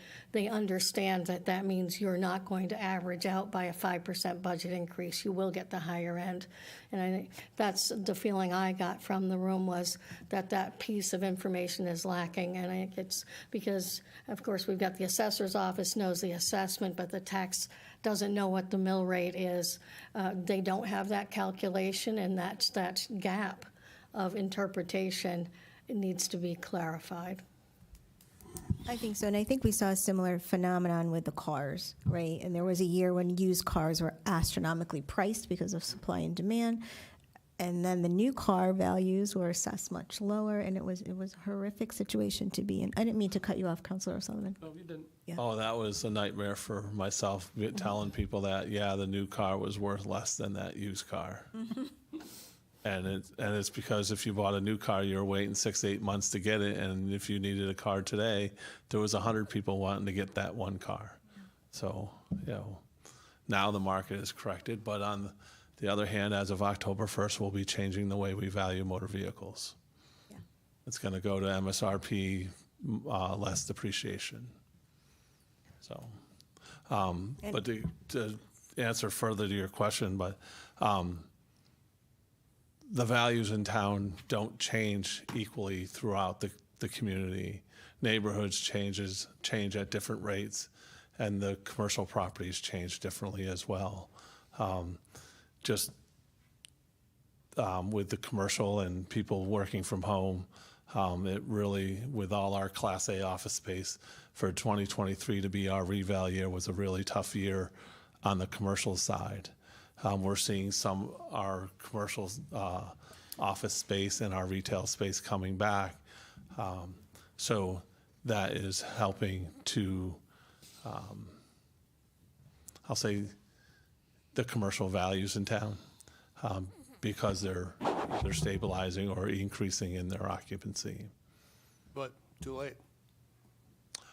understand that that means you're not going to average out by a 5% budget increase. You will get the higher end. And I think that's the feeling I got from the room, was that that piece of information is lacking. And I think it's because, of course, we've got the assessor's office knows the assessment, but the tax doesn't know what the mill rate is. They don't have that calculation, and that gap of interpretation needs to be clarified. I think so, and I think we saw a similar phenomenon with the cars, right? And there was a year when used cars were astronomically priced because of supply and demand, and then the new car values were assessed much lower, and it was a horrific situation to be in. I didn't mean to cut you off, Councilor O'Sullivan. No, you didn't. Yeah. Oh, that was a nightmare for myself, telling people that, yeah, the new car was worth less than that used car. And it's because if you bought a new car, you were waiting 6 to 8 months to get it, and if you needed a car today, there was 100 people wanting to get that one car. So, now the market is corrected, but on the other hand, as of October 1st, we'll be changing the way we value motor vehicles. Yeah. It's going to go to MSRP, less depreciation. So, but to answer further to your question, but the values in town don't change equally throughout the community. Neighborhoods change at different rates, and the commercial properties change differently as well. With the commercial and people working from home, it really, with all our Class A office space, for 2023 to be our reval year was a really tough year on the commercial side. We're seeing our commercial office space and our retail space coming back. So that is helping to, I'll say, the commercial values in town, because they're stabilizing or increasing in their occupancy. But too late.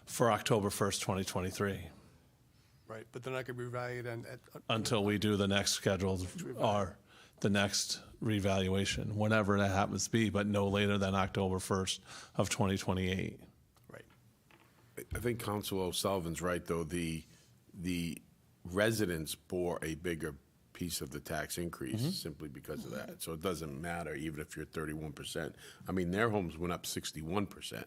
For October 1st, 2023. Right, but they're not going to be revalued Until we do the next scheduled, or the next revaluation, whenever that happens to be, but no later than October 1st of 2028. Right. I think Council O'Sullivan's right, though. The residents bore a bigger piece of the tax increase simply because of that. So it doesn't matter even if you're 31%. I mean, their homes went up 61%.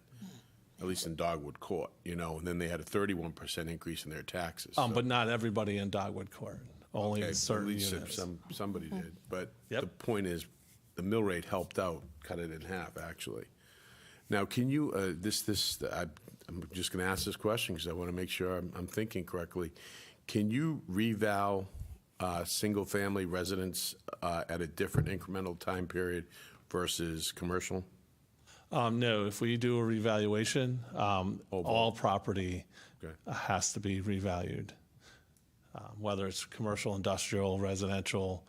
At least in Dogwood Court, and then they had a 31% increase in their taxes. But not everybody in Dogwood Court, only in certain at least units. Somebody did. But the point is, the mill rate helped out, cut it in half, actually. Now, can you, I'm just going to ask this question because I want to make sure I'm thinking correctly. Can you reval single-family residents at a different incremental time period versus commercial? No, if we do a revaluation, all property has to be revalued, whether it's commercial, industrial, residential,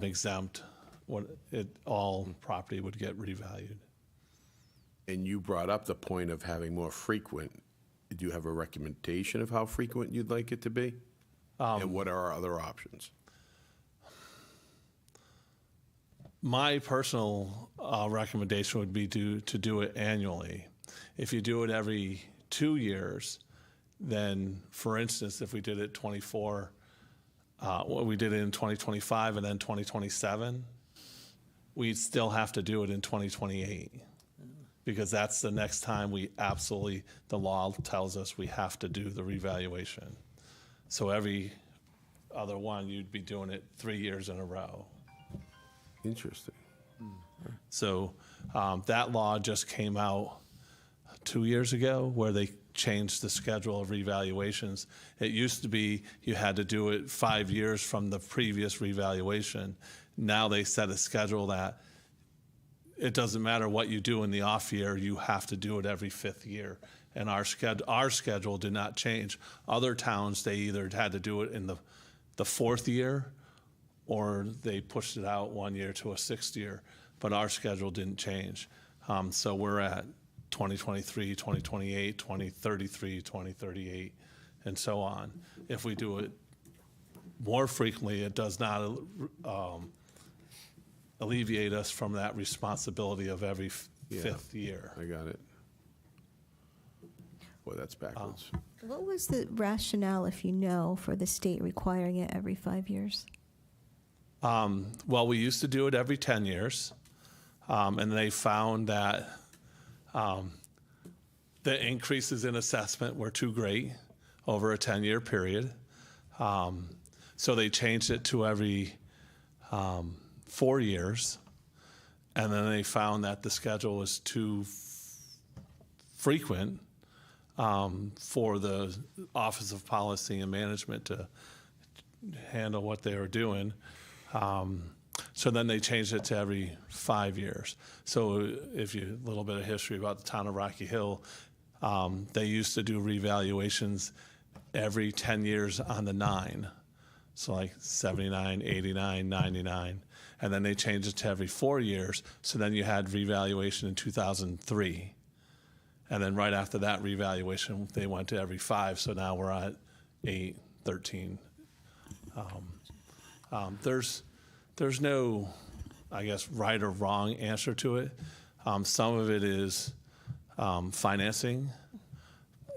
exempt. All property would get revalued. And you brought up the point of having more frequent. Do you have a recommendation of how frequent you'd like it to be? And what are our other options? My personal recommendation would be to do it annually. If you do it every 2 years, then, for instance, if we did it we did it in 2025 and then 2027, we'd still have to do it in 2028 because that's the next time the law tells us we have to do the revaluation. So every other one, you'd be doing it 3 years in a row. Interesting. So that law just came out 2 years ago where they changed the schedule of revaluations. It used to be you had to do it 5 years from the previous revaluation. Now they set a schedule that it doesn't matter what you do in the off year, you have to do it every 5th year. And our schedule did not change. Other towns, they either had to do it in the 4th year or they pushed it out 1 year to a 6th year, but our schedule didn't change. So we're at 2023, 2028, 2033, 2038, and so on. If we do it more frequently, it does not alleviate us from that responsibility of every fifth year. I got it. Boy, that's backwards. What was the rationale, if you know, for the state requiring it every 5 years? Well, we used to do it every 10 years, and they found that the increases in assessment were too great over a 10-year period. So they changed it to every 4 years, and then they found that the schedule was too frequent for the Office of Policy and Management to handle what they were doing. So then they changed it to every 5 years. So if you, a little bit of history about the town of Rocky Hill, they used to do revaluations every 10 years on the 9. So like 79, 89, 99. And then they changed it to every 4 years. So then you had revaluation in 2003. And then right after that revaluation, they went to every 5. So now we're at 8, 13. There's no, I guess, right or wrong answer to it. Some of it is financing.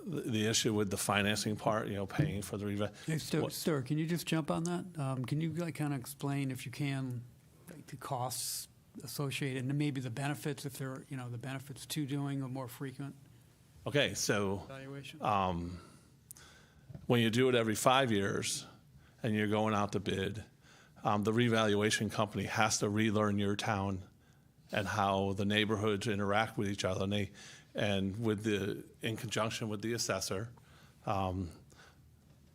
The issue with the financing part, paying for the Hey, Stuart, can you just jump on that? Can you kind of explain, if you can, like the costs associated and maybe the benefits, if there are, the benefits to doing a more frequent Okay, so evaluation? when you do it every 5 years and you're going out to bid, the revaluation company has to relearn your town and how the neighborhoods interact with each other. And in conjunction with the assessor,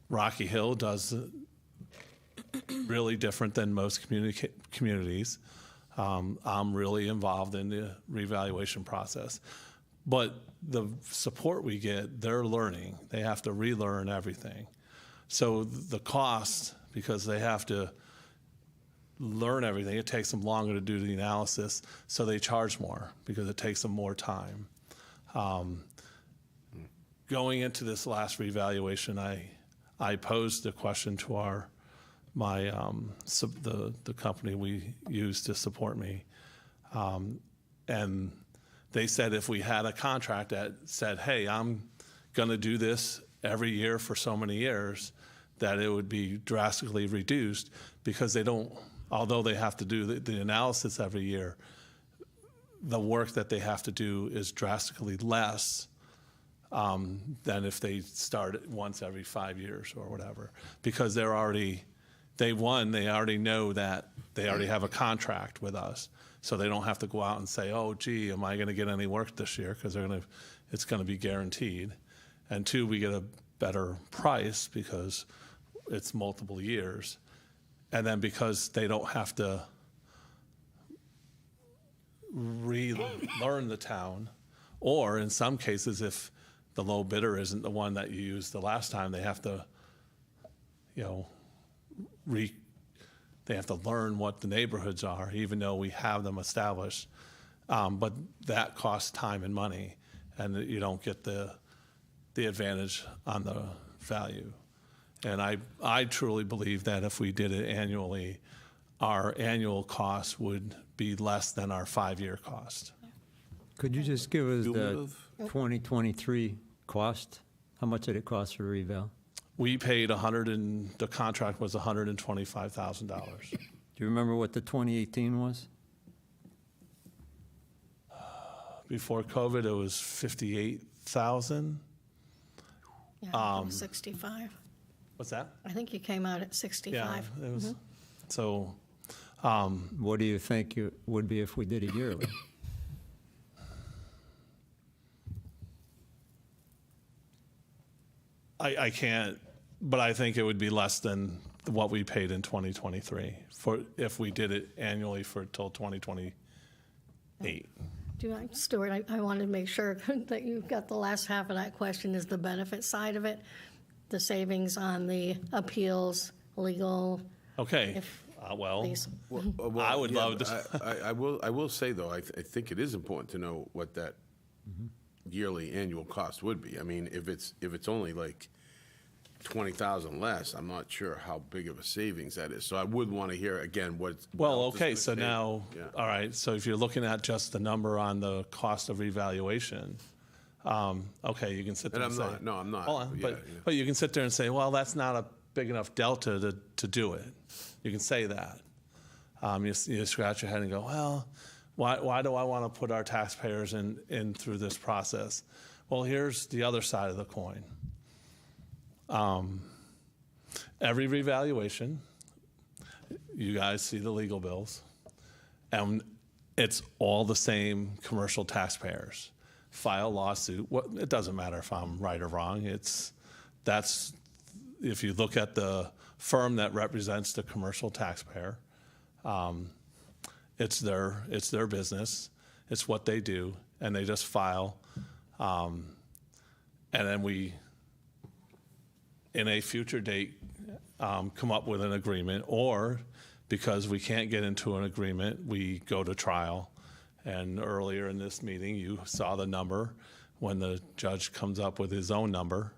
Rocky Hill does really different than most communities. I'm really involved in the revaluation process. But the support we get, they're learning. They have to relearn everything. So the cost, because they have to learn everything, it takes them longer to do the analysis, so they charge more because it takes them more time. Going into this last revaluation, I posed a question to the company we use to support me, and they said if we had a contract that said, "Hey, I'm going to do this every year for so many years," that it would be drastically reduced because they don't. Although they have to do the analysis every year, the work that they have to do is drastically less than if they start it once every 5 years or whatever, because they already know that they already have a contract with us, so they don't have to go out and say, "Oh, gee, am I going to get any work this year?" Because it's going to be guaranteed. And 2, we get a better price because it's multiple years. And then because they don't have to relearn the town, or in some cases, if the low bidder isn't the one that you used the last time, they have to, they have to learn what the neighborhoods are, even though we have them established. But that costs time and money, and you don't get the advantage on the value. And I truly believe that if we did it annually, our annual cost would be less than our 5-year cost. Could you just give us the 2023 cost? How much did it cost for the reval? We paid the contract was $125,000. Do you remember what the 2018 was? Before COVID, it was $58,000. Yeah, 65. What's that? I think you came out at 65. Yeah, it was. So, what do you think it would be if we did it yearly? I can't, but I think it would be less than what we paid in 2023 if we did it annually till 2028. Stuart, I wanted to make sure that you got the last half of that question is the benefit side of it, the savings on the appeals, legal. Okay. Well, I would love to. I will say though, I think it is important to know what that yearly annual cost would be. I mean, if it's only like 20,000 less, I'm not sure how big of a savings that is. So I would want to hear again what. Well, else it's okay, gonna so take. now, Yeah. all right, so if you're looking at just the number on the cost of revaluation, okay, you can sit there And and I'm say. not. No, I'm not. Hold on, Yeah, yeah. but you can sit there and say, well, that's not a big enough delta to do it. You can say that. You scratch your head and go, well, why do I want to put our taxpayers in through this process? Well, here's the other side of the coin. Every revaluation, you guys see the legal bills, and it's all the same commercial taxpayers. File lawsuit. It doesn't matter if I'm right or wrong. That's if you look at the firm that represents the commercial taxpayer, it's their business. It's what they do, and they just file, and then we, in a future date, come up with an agreement, or because we can't get into an agreement, we go to trial. And earlier in this meeting, you saw the number when the judge comes up with his own number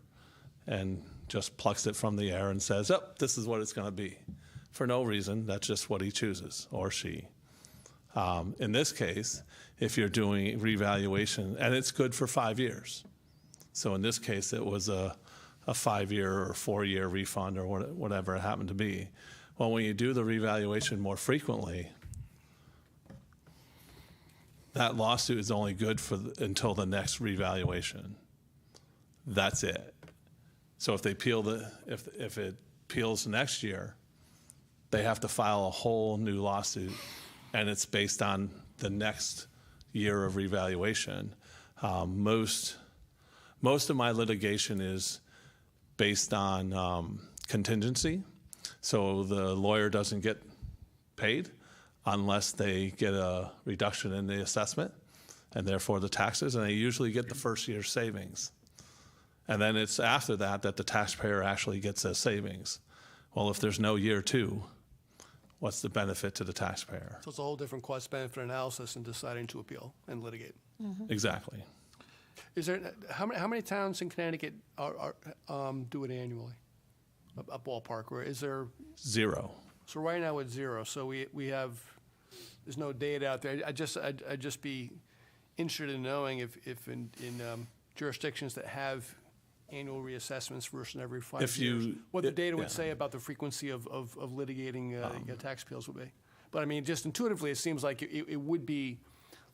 and just plucks it from the air and says, oh, this is what it's going to be. For no reason, that's just what he chooses, or she. In this case, if you're doing revaluation, and it's good for 5 years. So in this case, it was a 5-year or 4-year refund or whatever it happened to be. Well, when you do the revaluation more frequently, that lawsuit is only good until the next revaluation. That's it. So if they if it appeals next year, they have to file a whole new lawsuit, and it's based on the next year of revaluation. Most of my litigation is based on contingency, so the lawyer doesn't get paid unless they get a reduction in the assessment and therefore the taxes, and they usually get the first year's savings. And then it's after that the taxpayer actually gets a savings. Well, if there's no year 2, what's the benefit to the taxpayer? So it's a whole different cost-benefit analysis in deciding to appeal and litigate. Exactly. Is there, how many towns in Connecticut do it annually? A ballpark, or is there? 0. So right now it's 0. So we have, there's no data out there. I'd just be interested in knowing if in jurisdictions that have annual reassessments versus every 5 years, what the data would say about the frequency of litigating tax appeals would be. But I mean, just intuitively, it seems like it would be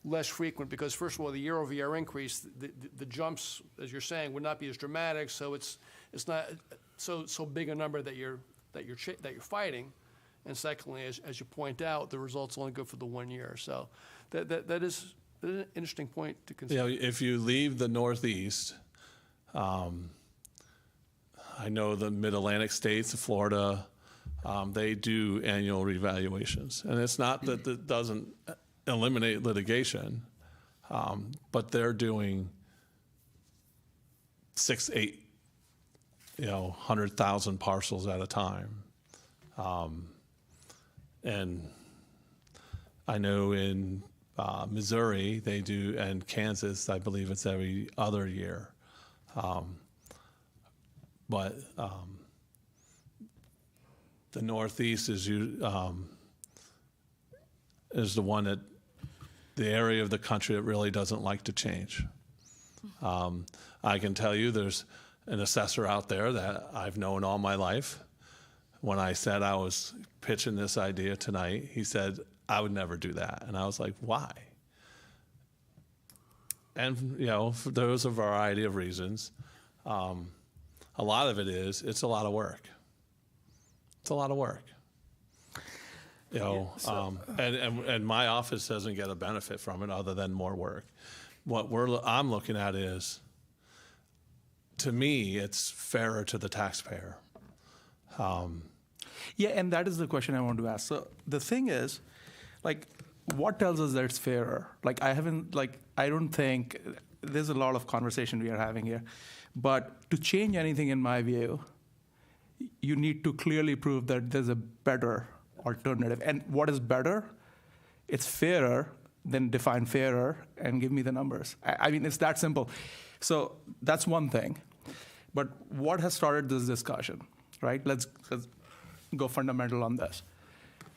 less frequent because, first of all, the year-over-year increase, the jumps, as you're saying, would not be as dramatic. So it's not so big a number that you're fighting. And secondly, as you point out, the results only go for the 1 year. So that is an interesting point to consider. If you leave the Northeast, I know the Mid-Atlantic states, Florida, they do annual revaluations. And it's not that it doesn't eliminate litigation, but they're doing 6, 8, 100,000 parcels at a time. And I know in Missouri they do, and Kansas, I believe it's every other year. But the Northeast is the one that the area of the country that really doesn't like to change. I can tell you there's an assessor out there that I've known all my life. When I said I was pitching this idea tonight, he said, I would never do that. And I was like, why? And, there was a variety of reasons. A lot of it is, it's a lot of work. It's a lot of work. And my office doesn't get a benefit from it other than more work. What I'm looking at is, to me, it's fairer to the taxpayer. Yeah, and that is the question I want to ask. So the thing is, what tells us that it's fairer? I don't think, there's a lot of conversation we are having here, but to change anything, in my view, you need to clearly prove that there's a better alternative. And what is better? It's fairer then define fairer and give me the numbers. I mean, it's that simple. So that's one thing. But what has started this discussion, right? Let's go fundamental on this.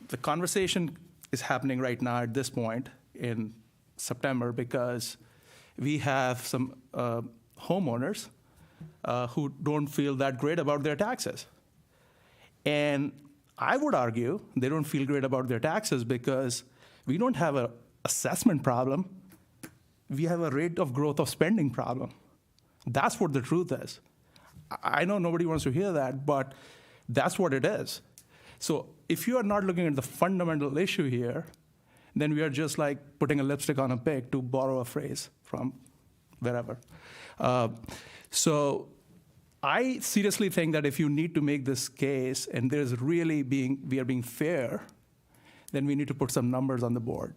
The conversation is happening right now at this point in September because we have some homeowners who don't feel that great about their taxes. And I would argue they don't feel great about their taxes because we don't have an assessment problem. We have a rate of growth of spending problem. That's what the truth is. I know nobody wants to hear that, but that's what it is. So if you are not looking at the fundamental issue here, then we are just like putting a lipstick on a pig, to borrow a phrase from wherever. So I seriously think that if you need to make this case and we are being fair, then we need to put some numbers on the board.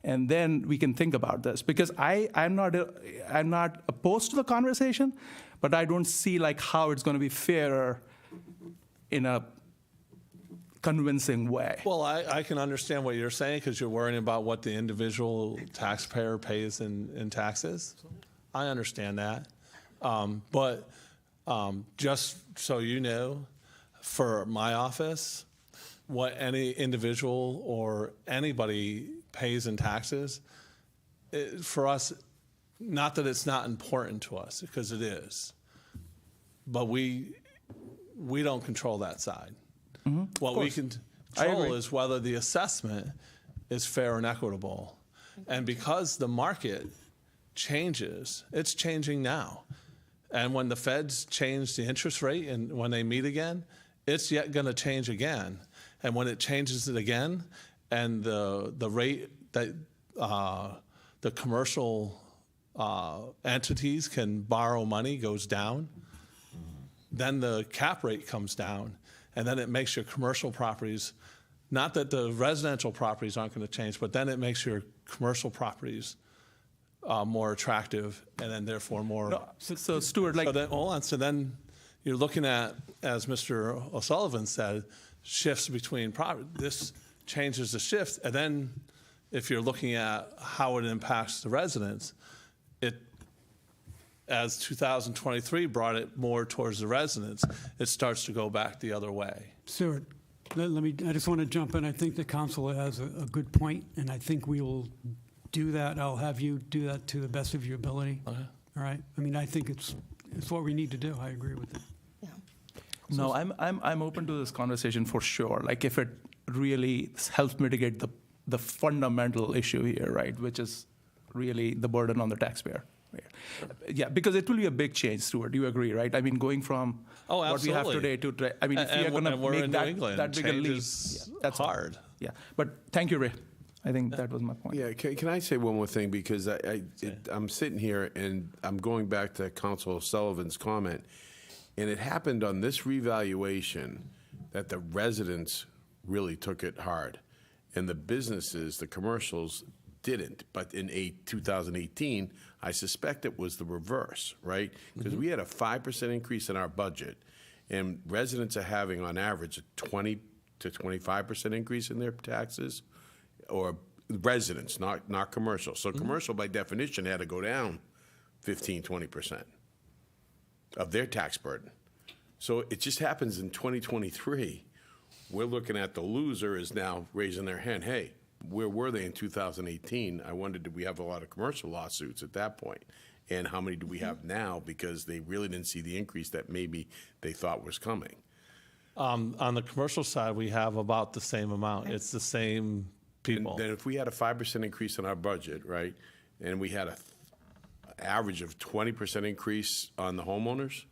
And then we can think about this, because I'm not opposed to the conversation, but I don't see like how it's going to be fairer in a convincing way. Well, I can understand what you're saying because you're worrying about what the individual taxpayer pays in taxes. I understand that. But just so you know, for my office, what any individual or anybody pays in taxes, for us, not that it's not important to us, because it is, but we don't control that side. Mm-hmm. What we can control is whether the assessment is fair and equitable. And because the market changes, it's changing now. And when the feds change the interest rate and when they meet again, it's yet going to change again. And when it changes it again, and the rate that the commercial entities can borrow money goes down, then the cap rate comes down, and then it makes your commercial properties, not that the residential properties aren't going to change, but then it makes your commercial properties more attractive, and then therefore more. No, so Stuart, like. So then, hold on. So then you're looking at, as Mr. O'Sullivan said, shifts between property. This changes the shift, and then if you're looking at how it impacts the residents, as 2023 brought it more towards the residents, it starts to go back the other way. Stuart, I just want to jump in. I think the council has a good point, and I think we will do that. I'll have you do that to the best of your ability. Okay. All right? I mean, I think it's what we need to do. I agree with it. No, I'm open to this conversation for sure. Like if it really helps mitigate the fundamental issue here, right, which is really the burden on the taxpayer. Yeah, because it will be a big change, Stuart. You agree, right? I mean, going from what we have today to, I mean, if we are going to make that big a leap, that's hard. Yeah, but thank you, Ray. I think that was my point. Yeah, can I say one more thing? Because I'm sitting here and I'm going back to Councilor Sullivan's comment, and it happened on this revaluation that the residents really took it hard, and the businesses, the commercials, didn't. But in 2018, I suspect it was the reverse, right? Because we had a 5% increase in our budget, and residents are having, on average, a 20 to 25% increase in their taxes, or residents, not commercial. So commercial, by definition, had to go down 15, 20% of their tax burden. So it just happens in 2023. We're looking at the loser is now raising their hand. Hey, where were they in 2018? I wondered, did we have a lot of commercial lawsuits at that point? And how many do we have now? Because they really didn't see the increase that maybe they thought was coming. On the commercial side, we have about the same amount. It's the same people. And then if we had a 5% increase in our budget, right, and we had an average of 20% increase on the homeowners,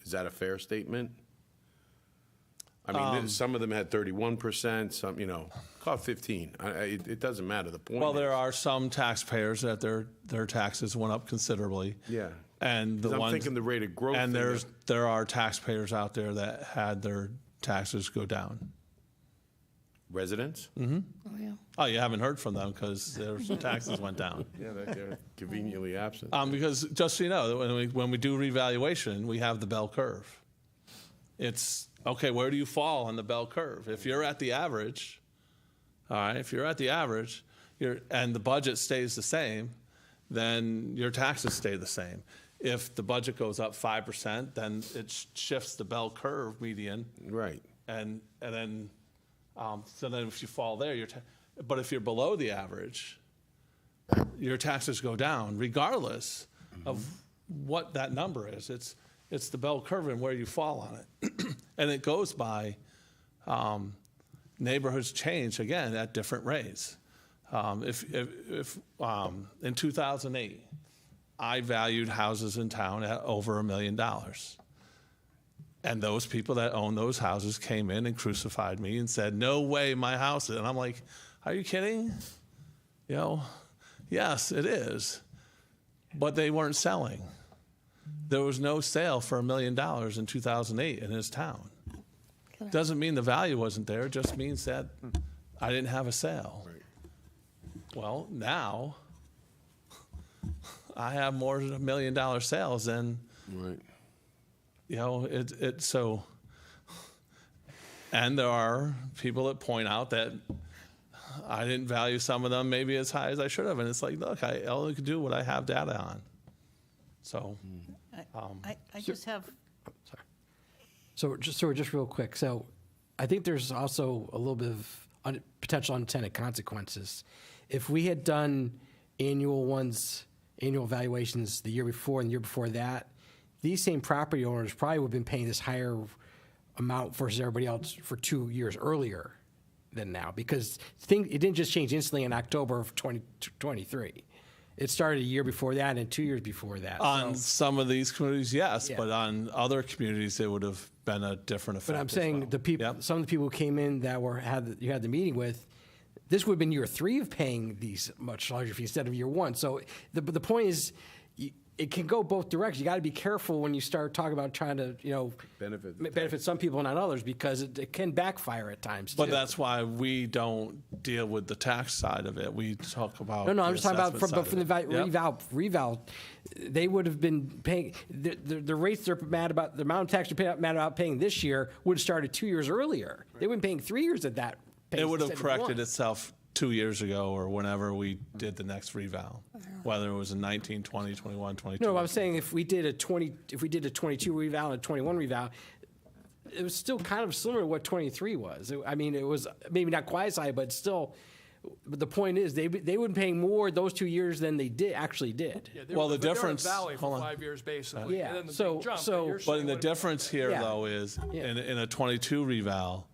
is that a fair statement? I mean, some of them had 31%, some, call it 15. It doesn't matter. The point Well, is, there are some taxpayers that their taxes went up considerably. Yeah. And the 'Cause I'm ones, thinking the rate of growth. and thing there are taxpayers out there that had their taxes go down. residents? Oh, yeah. Oh, you haven't heard from them because their taxes went down. Yeah, they're conveniently absent. Because just so you know, when we do revaluation, we have the bell curve. It's, okay, where do you fall on the bell curve? If you're at the average, all right, if you're at the average, and the budget stays the same, then your taxes stay the same. If the budget goes up 5%, then it shifts the bell curve median. Right. And then, so then if you fall there, but if you're below the average, your taxes go down regardless of what that number is. It's the bell curve and where you fall on it. And it goes by neighborhoods change, again, at different rates. If in 2008, I valued houses in town at over $1 million. And those people that own those houses came in and crucified me and said, no way my house is. And I'm like, are you kidding? Yes, it is. But they weren't selling. There was no sale for $1 million in 2008 in his town. Doesn't mean the value wasn't there. It just means that I didn't have a sale. Right. Well, now I have more than $1 million sales than, Right. so, and there are people that point out that I didn't value some of them maybe as high as I should have. And it's like, look, I only can do what I have data on. So, I just have, So just real quick. So I think there's also a little bit of potential unintended consequences. If we had done annual evaluations the year before and the year before that, these same property owners probably would have been paying this higher amount versus everybody else for 2 years earlier than now, because it didn't just change instantly in October of 2023. It started a year before that and 2 years before that. On some of these communities, yes, Yeah. but on other communities, it would have been a different effect. But I'm as saying well. the people, Yep. some of the people who came in that you had the meeting with, this would have been year 3 of paying these much larger fees instead of year 1. So the point is, it can go both directions. You got to be careful when you start talking about trying to, benefit some people and not others, because it can backfire at times. But too. that's why we don't deal with the tax side of it. We talk about No, I'm the just talking about assessment from the side of it. Yep. reval. They would have been paying the rates they're mad about, the amount of tax they're mad about paying this year would have started 2 years earlier. They would have been paying 3 years at that pace. It would have instead of corrected one. itself 2 years ago or whenever we did the next reval, whether it was in 19, 20, 21, 22. No, I'm saying if we did a 22 reval and a 21 reval, it was still kind of similar to what 23 was. I mean, it was maybe not quite as high, but still. But the point is, they would be paying more those 2 years than they actually did. Yeah, they Well, were- the they were in difference- Valley for hold on. 5 years, basically. Yeah, And then the so- big jump. so- you're But saying in the what- difference here, Yeah. though, is Yeah. in a 22 reval,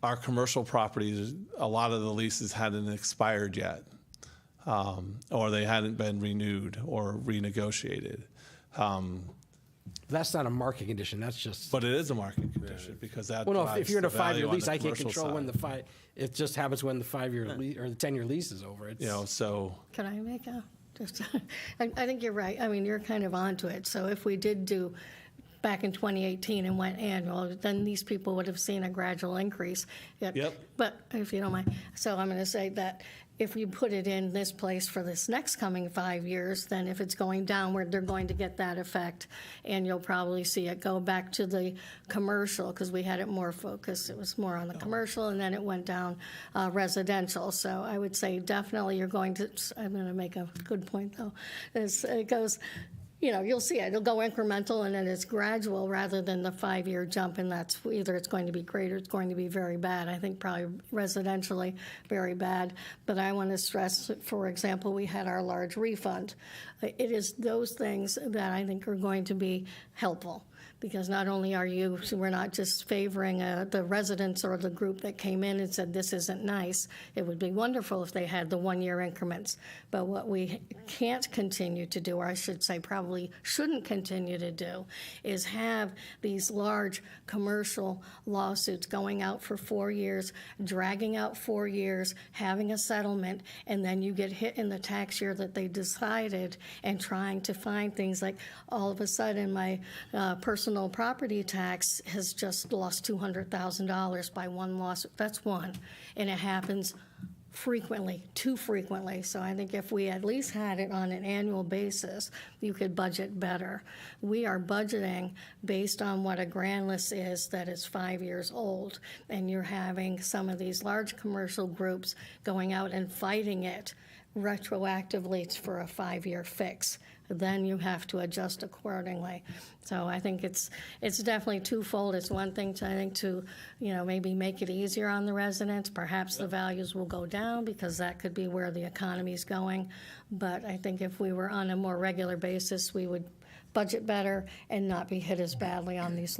our commercial properties, a lot of the leases hadn't expired yet, or they hadn't been renewed or renegotiated. That's not a market condition. That's just. But it is a market condition because that Well, no, drives if you're in a the value 5-year on lease, the I can't commercial control when side. it just happens when the 5-year lease or the 10-year lease is over. It's, So Can I make I think you're right. I mean, you're kind of onto it. So if we did do back in 2018 and went annual, then these people would have seen a gradual increase. Yep. But if you don't mind, so I'm going to say that if you put it in this place for this next coming 5 years, then if it's going downward, they're going to get that effect. And you'll probably see it go back to the commercial, because we had it more focused. It was more on the commercial, and then it went down residential. So I would say definitely you're going to, I'm going to make a good point, though. It goes, you'll see it. It'll go incremental, and then it's gradual rather than the 5-year jump, and that's either it's going to be great or it's going to be very bad. I think probably residentially very bad. But I want to stress, for example, we had our large refund. It is those things that I think are going to be helpful. Because not only we're not just favoring the residents or the group that came in and said, this isn't nice. It would be wonderful if they had the 1-year increments. But what we can't continue to do, or I should say probably shouldn't continue to do, is have these large commercial lawsuits going out for 4 years, dragging out 4 years, having a settlement, and then you get hit in the tax year that they decided, and trying to find things like all of a sudden my personal property tax has just lost $200,000 by one lawsuit. That's one, and it happens frequently, too frequently. So I think if we at least had it on an annual basis, you could budget better. We are budgeting based on what a grand list is that is 5 years old, and you're having some of these large commercial groups going out and fighting it retroactively for a 5-year fix. Then you have to adjust accordingly. So I think it's definitely twofold. It's one thing to, I think, to, maybe make it easier on the residents. Perhaps the values will go down because that could be where the economy is going. But I think if we were on a more regular basis, we would budget better and not be hit as badly on these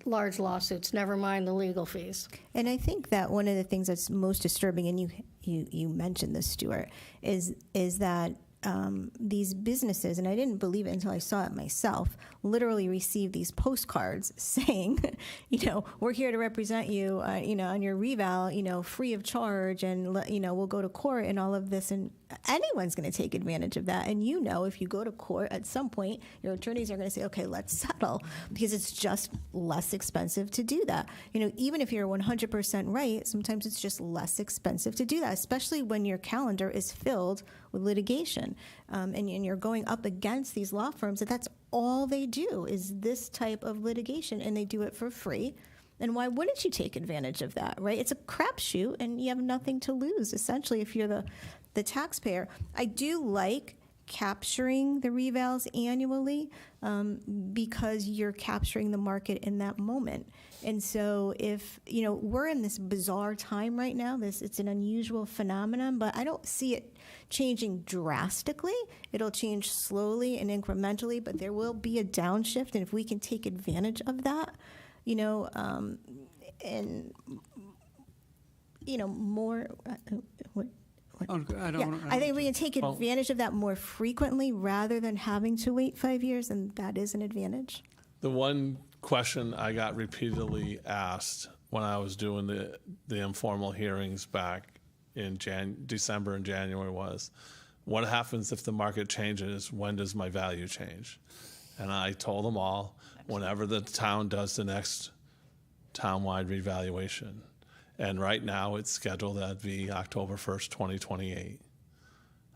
large lawsuits, never mind the legal fees. And I think that one of the things that's most disturbing, and you mentioned this, Stuart, is that these businesses, and I didn't believe it until I saw it myself, literally receive these postcards saying, we're here to represent you, on your reval, free of charge, and we'll go to court and all of this, and anyone's going to take advantage of that. And if you go to court at some point, your attorneys are going to say, okay, let's settle, because it's just less expensive to do that. Even if you're 100% right, sometimes it's just less expensive to do that, especially when your calendar is filled with litigation, and you're going up against these law firms that's all they do is this type of litigation, and they do it for free. And why wouldn't you take advantage of that, right? It's a crapshoot, and you have nothing to lose, essentially, if you're the taxpayer. I do like capturing the revals annually because you're capturing the market in that moment. And so if, we're in this bizarre time right now, it's an unusual phenomenon, but I don't see it changing drastically. It'll change slowly and incrementally, but there will be a downshift. And if we can take advantage of that, and, more, I think we can take advantage of that more frequently rather than having to wait 5 years, and that is an advantage. The one question I got repeatedly asked when I was doing the informal hearings back in December and January was, what happens if the market changes? When does my value change? And I told them all, whenever the town does the next townwide revaluation. And right now it's scheduled to be October 1st, 2028.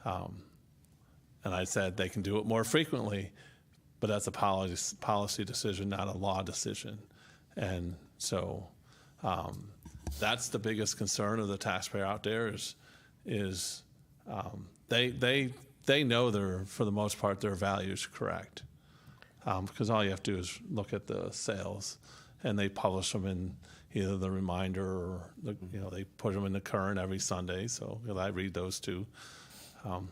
And I said they can do it more frequently, but that's a policy decision, not a law decision. And so that's the biggest concern of the taxpayer out there is they know for the most part, their value is correct. Because all you have to do is look at the sales, and they publish them in either the Reminder or they put them in the Current every Sunday. So I read those too.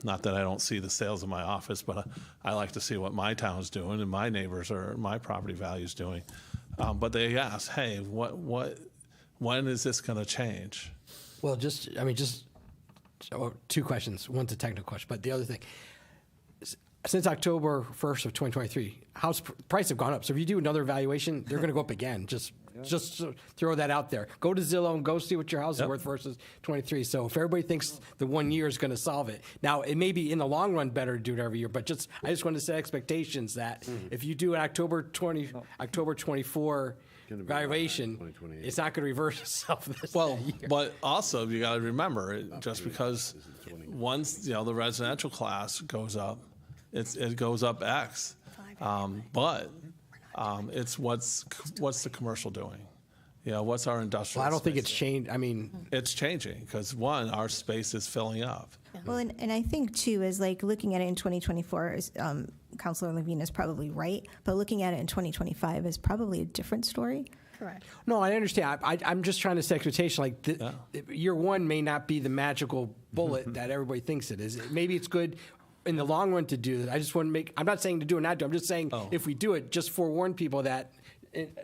Not that I don't see the sales in my office, but I like to see what my town's doing and my neighbors or my property value's doing. But they ask, hey, when is this going to change? Well, two questions. One's a technical question, but the other thing, since October 1st of 2023, house prices have gone up. So if you do another valuation, they're going to go up again. Just throw that out there. Go to Zillow and go see what your house is worth versus 23. So if everybody thinks the 1 year is going to solve it, now it may be in the long run better to do it every year. But I just want to set expectations that if you do an October 24 valuation, it's not going to reverse itself this year. But also you got to remember, just because once the residential class goes up, it goes up X, but it's what's the commercial doing? What's our industrial? Well, I don't think it's changed. I mean, it's changing because our space is filling up. Well, and I think too is looking at it in 2024. Councilor Levine is probably right, but looking at it in 2025 is probably a different story. Correct. No, I understand. I'm just trying to set expectation. Year one may not be the magical bullet that everybody thinks it is. Maybe it's good in the long run to do that. I just want to I'm not saying to do or not do. I'm just saying if we do it, just forewarn people that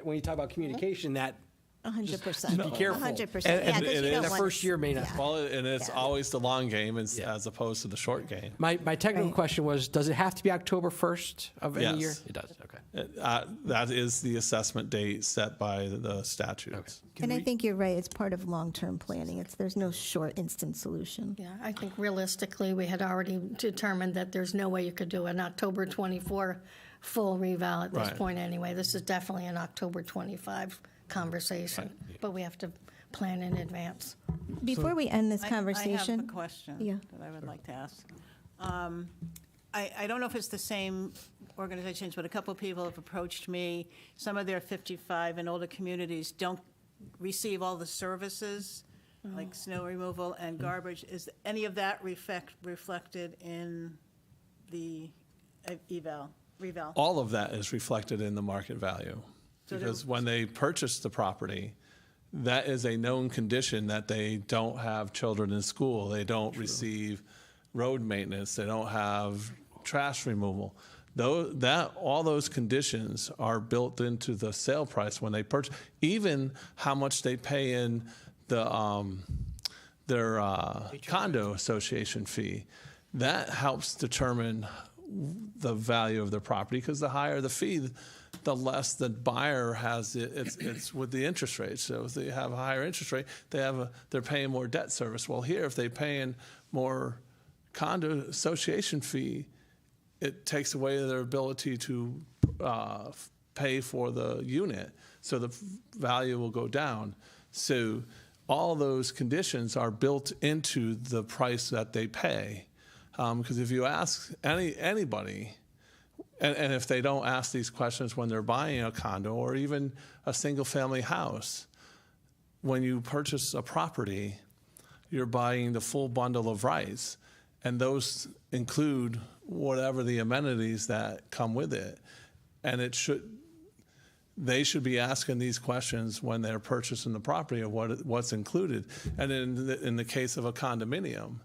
when you talk about communication, that 100%. Just be careful. 100%. And the first year may not. Well, and it's always the long game as opposed to the short game. My technical question was, does it have to be October 1st of any year? It does. Okay. That is the assessment date set by the statutes. Okay. And I think you're right. It's part of long-term planning. There's no short, instant solution. Yeah, I think realistically, we had already determined that there's no way you could do an October 24 full reval at this point anyway. This is definitely an October 25 conversation, but we have to plan in advance. Before we end this I conversation. have a question Yeah. that I would like to ask. I don't know if it's the same organizations, but a couple of people have approached me. Some of their 55 and older communities don't receive all the services, like snow removal and garbage. Is any of that reflected in the reval? All of that is reflected in the market value. So Because when they purchase the property, that is a known condition that they don't have children in school, they don't receive road maintenance, they don't have trash removal. All those conditions are built into the sale price when they purchase, even how much they pay in their condo association fee. That helps determine the value of their property, because the higher the fee, the less the buyer has it. It's with the interest rate. So if they have a higher interest rate, they're paying more debt service. Well, here, if they're paying more condo association fee, it takes away their ability to pay for the unit, so the value will go down. So all those conditions are built into the price that they pay. Because if you ask anybody, and if they don't ask these questions when they're buying a condo or even a single-family house, when you purchase a property, you're buying the full bundle of rights, and those include whatever the amenities that come with it. And they should be asking these questions when they're purchasing the property of what's included. And in the case of a condominium,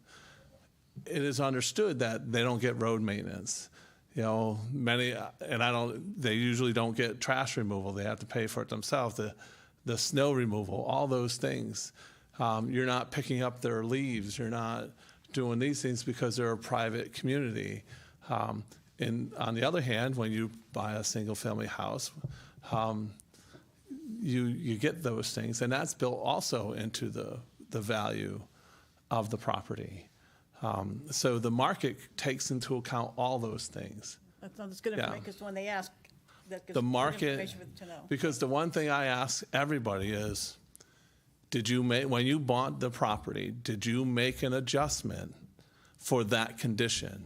it is understood that they don't get road maintenance. They usually don't get trash removal. They have to pay for it themselves. The snow removal, all those things. You're not picking up their leaves. You're not doing these things because they're a private community. And on the other hand, when you buy a single-family house, you get those things, and that's built also into the value of the property. So the market takes into account all those things. That's good information, because when they ask, that gives The good market, information to know. because the one thing I ask everybody is, when you bought the property, did you make an adjustment for that condition?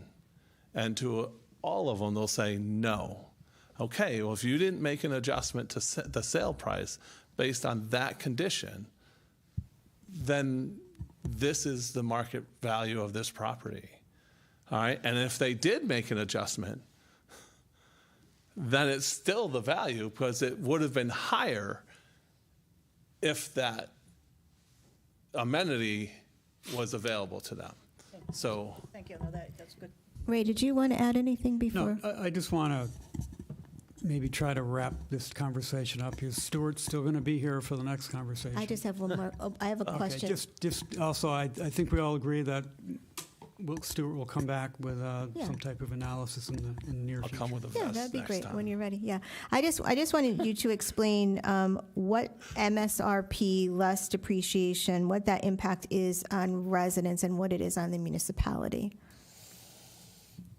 And to all of them, they'll say no. Okay, well, if you didn't make an adjustment to the sale price based on that condition, then this is the market value of this property. All right, and if they did make an adjustment, then it's still the value, because it would have been higher if that amenity was available to them. So, Thank you, no, that's good. Ray, did you want to add anything before? No, I just want to maybe try to wrap this conversation up. Is Stuart still going to be here for the next conversation? I just have one more. I have a question. Okay, just also, I think we all agree that Stuart will come back with some type of analysis in the near future. I'll come with a Yeah, vest that'd be next great time. when you're ready. Yeah, I just wanted you to explain what MSRP less depreciation, what that impact is on residents, and what it is on the municipality.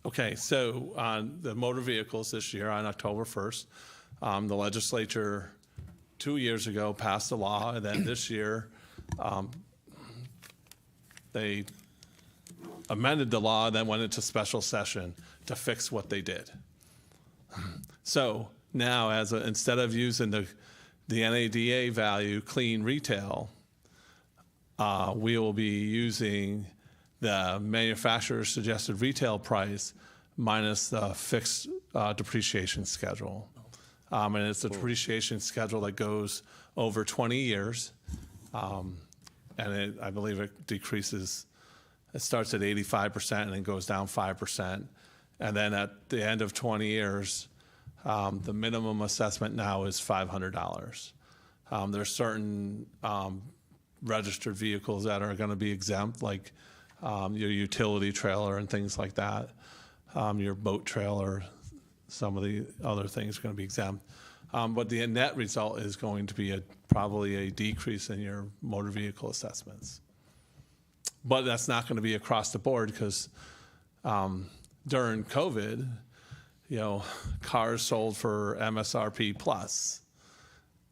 okay, so on the motor vehicles this year, on October 1st, the legislature 2 years ago passed a law, and then this year they amended the law and then went into special session to fix what they did. So now, instead of using the NADA value, clean retail, we will be using the manufacturer's suggested retail price minus the fixed depreciation schedule. And it's a depreciation schedule that goes over 20 years. And I believe it decreases, it starts at 85% and then goes down 5%. And then at the end of 20 years, the minimum assessment now is $500. There's certain registered vehicles that are going to be exempt, like your utility trailer and things like that. Your boat trailer, some of the other things are going to be exempt. But the net result is going to be probably a decrease in your motor vehicle assessments. But that's not going to be across the board, because during COVID, cars sold for MSRP plus,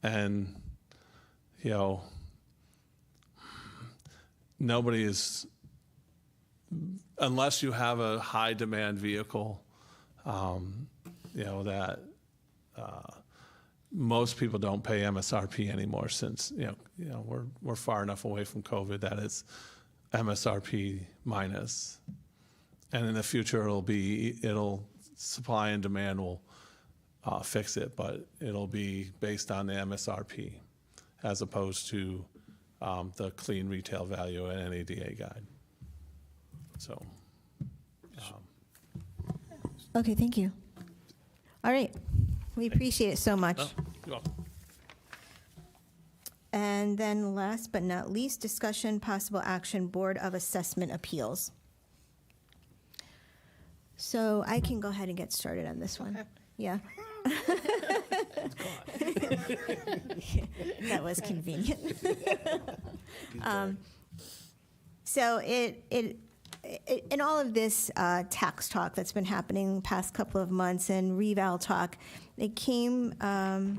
and nobody is, unless you have a high demand vehicle, that most people don't pay MSRP anymore since, we're far enough away from COVID that it's MSRP minus. And in the future, supply and demand will fix it, but it'll be based on the MSRP as opposed to the clean retail value and NADA guide. So. Okay, thank you. All right, we appreciate it so much. Oh, you're welcome. And then last but not least, discussion, possible action, Board of Assessment Appeals. So I can go ahead and get started on this one. Okay. Yeah. That was convenient. So in all of this tax talk that's been happening the past couple of months and reval talk, it came to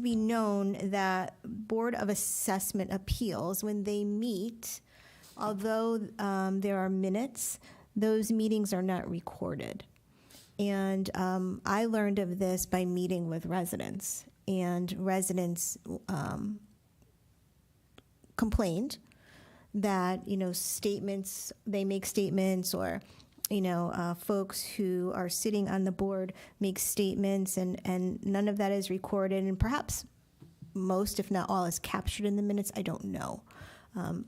be known that Board of Assessment Appeals, when they meet, although there are minutes, those meetings are not recorded. And I learned of this by meeting with residents, and residents complained that, they make statements, or, folks who are sitting on the board make statements, and none of that is recorded, and perhaps most, if not all, is captured in the minutes. I don't know.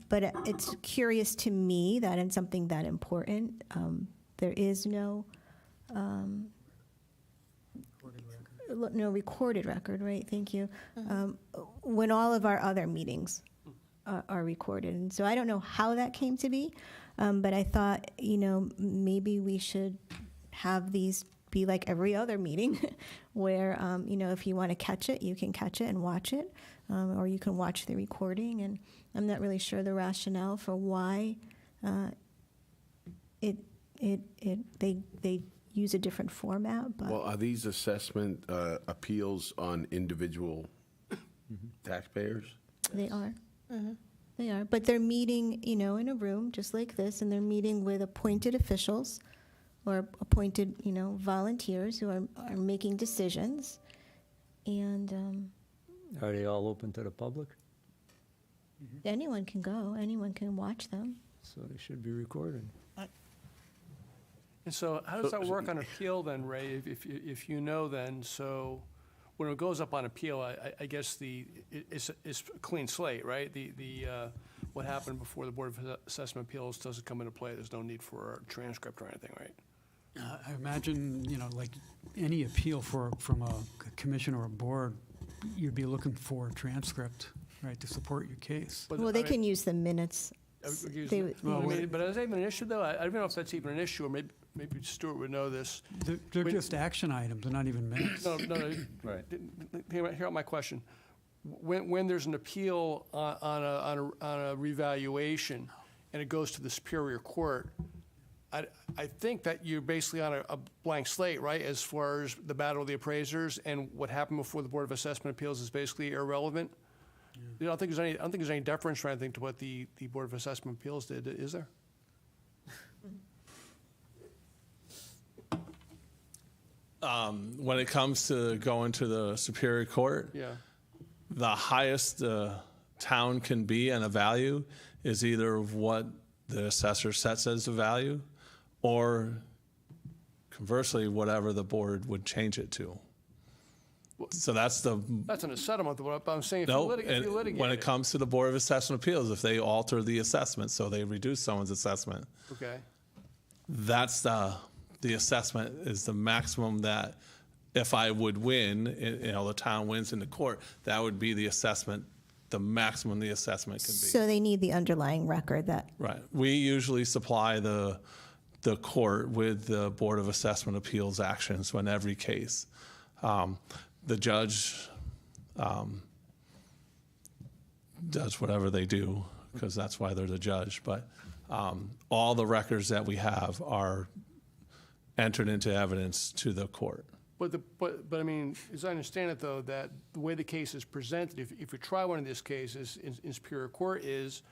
But it's curious to me that in something that important, there is no recorded record, right? Thank you. When all of our other meetings are recorded. And so I don't know how that came to be, but I thought, maybe we should have these be like every other meeting where, if you want to catch it, you can catch it and watch it, or you can watch the recording. And I'm not really sure the rationale for why they use a different format. But Well, are these assessment appeals on individual taxpayers? they are. They are. But they're meeting, in a room just like this, and they're meeting with appointed officials or appointed, volunteers who are making decisions. And Are they all open to the public? anyone can go, anyone can watch them. So they should be recorded. And so how does that work on appeal then, Ray, if you know then, so when it goes up on appeal, I guess it's a clean slate, right? What happened before the Board of Assessment Appeals doesn't come into play, there's no need for a transcript or anything, right? I imagine, like any appeal from a commission or a board, you'd be looking for a transcript, right, to support your case. But, Well, I they mean- can use the minutes. But is that even an issue, though? I don't know if that's even an issue, or maybe Stuart would know this. They're just action items, they're not even minutes. No. Right. Hear out my question. When there's an appeal on a revaluation, and it goes to the Superior Court, I think that you're basically on a blank slate, right, as far as the battle of the appraisers, and what happened before the Board of Assessment Appeals is basically irrelevant. I don't think there's any deference or anything to what the Board of Assessment Appeals did, is there? When it comes to going to the Superior Court, Yeah. the highest the town can be and a value is either what the assessor sets as a value, or conversely, whatever the board would change it to. So that's in a settlement, but I'm saying if you no, litigate when it comes to the Board of Assessment Appeals, if they alter the assessment, so they reduce someone's assessment, Okay. that's the assessment is the maximum that if I would win, the town wins in the court, that would be the assessment, the maximum the assessment can be. So they need the underlying record that. Right. We usually supply the court with the Board of Assessment Appeals actions in every case. The judge does whatever they do, because that's why they're the judge. But all the records that we have are entered into evidence to the court. But I mean, as I understand it, though, that the way the case is presented, if you try one of these cases in Superior Court, is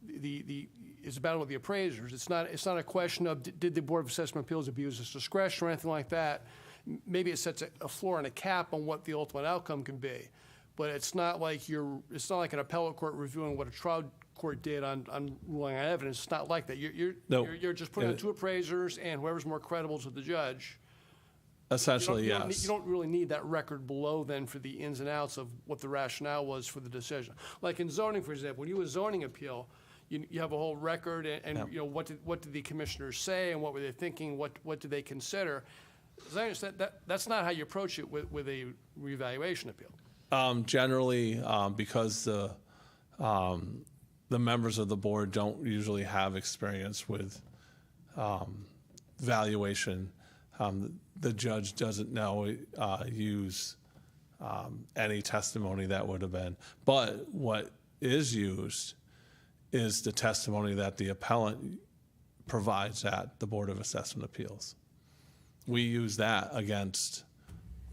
it's a battle with the appraisers. It's not a question of did the Board of Assessment Appeals abuse its discretion or anything like that. Maybe it sets a floor and a cap on what the ultimate outcome can be, but it's not like an appellate court reviewing what a trial court did on ruling on evidence. It's not like that. You're just putting on two appraisers and whoever's more credible to the judge. Essentially, yes. You don't really need that record below then for the ins and outs of what the rationale was for the decision. Like in zoning, for example, when you do a zoning appeal, you have a whole record and you know what did the commissioners say and what were they thinking, what did they consider. As I understand, that's not how you approach it with a reevaluation appeal. Generally, because the members of the board don't usually have experience with valuation. The judge doesn't know use any testimony that would have been. But what is used is the testimony that the appellant provides at the Board of Assessment Appeals. We use that against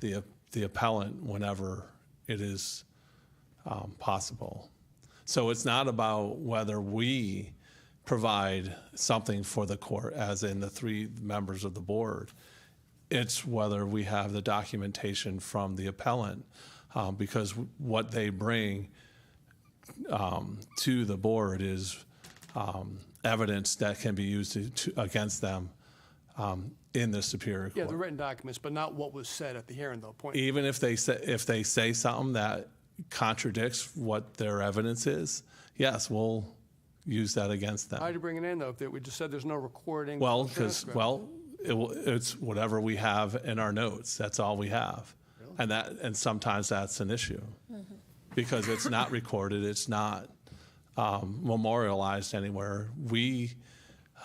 the appellant whenever it is possible. So it's not about whether we provide something for the court, as in the three members of the board. It's whether we have the documentation from the appellant, because what they bring to the board is evidence that can be used against them in the Superior Court. Yeah, the written documents, but not what was said at the hearing, though. Even if they say something that contradicts what their evidence is, yes, we'll use that against them. How do you bring it in, though? If we just said there's no recording? Well, because it's whatever we have in our notes. That's all we have, and sometimes that's an issue because it's not recorded. It's not memorialized anywhere. We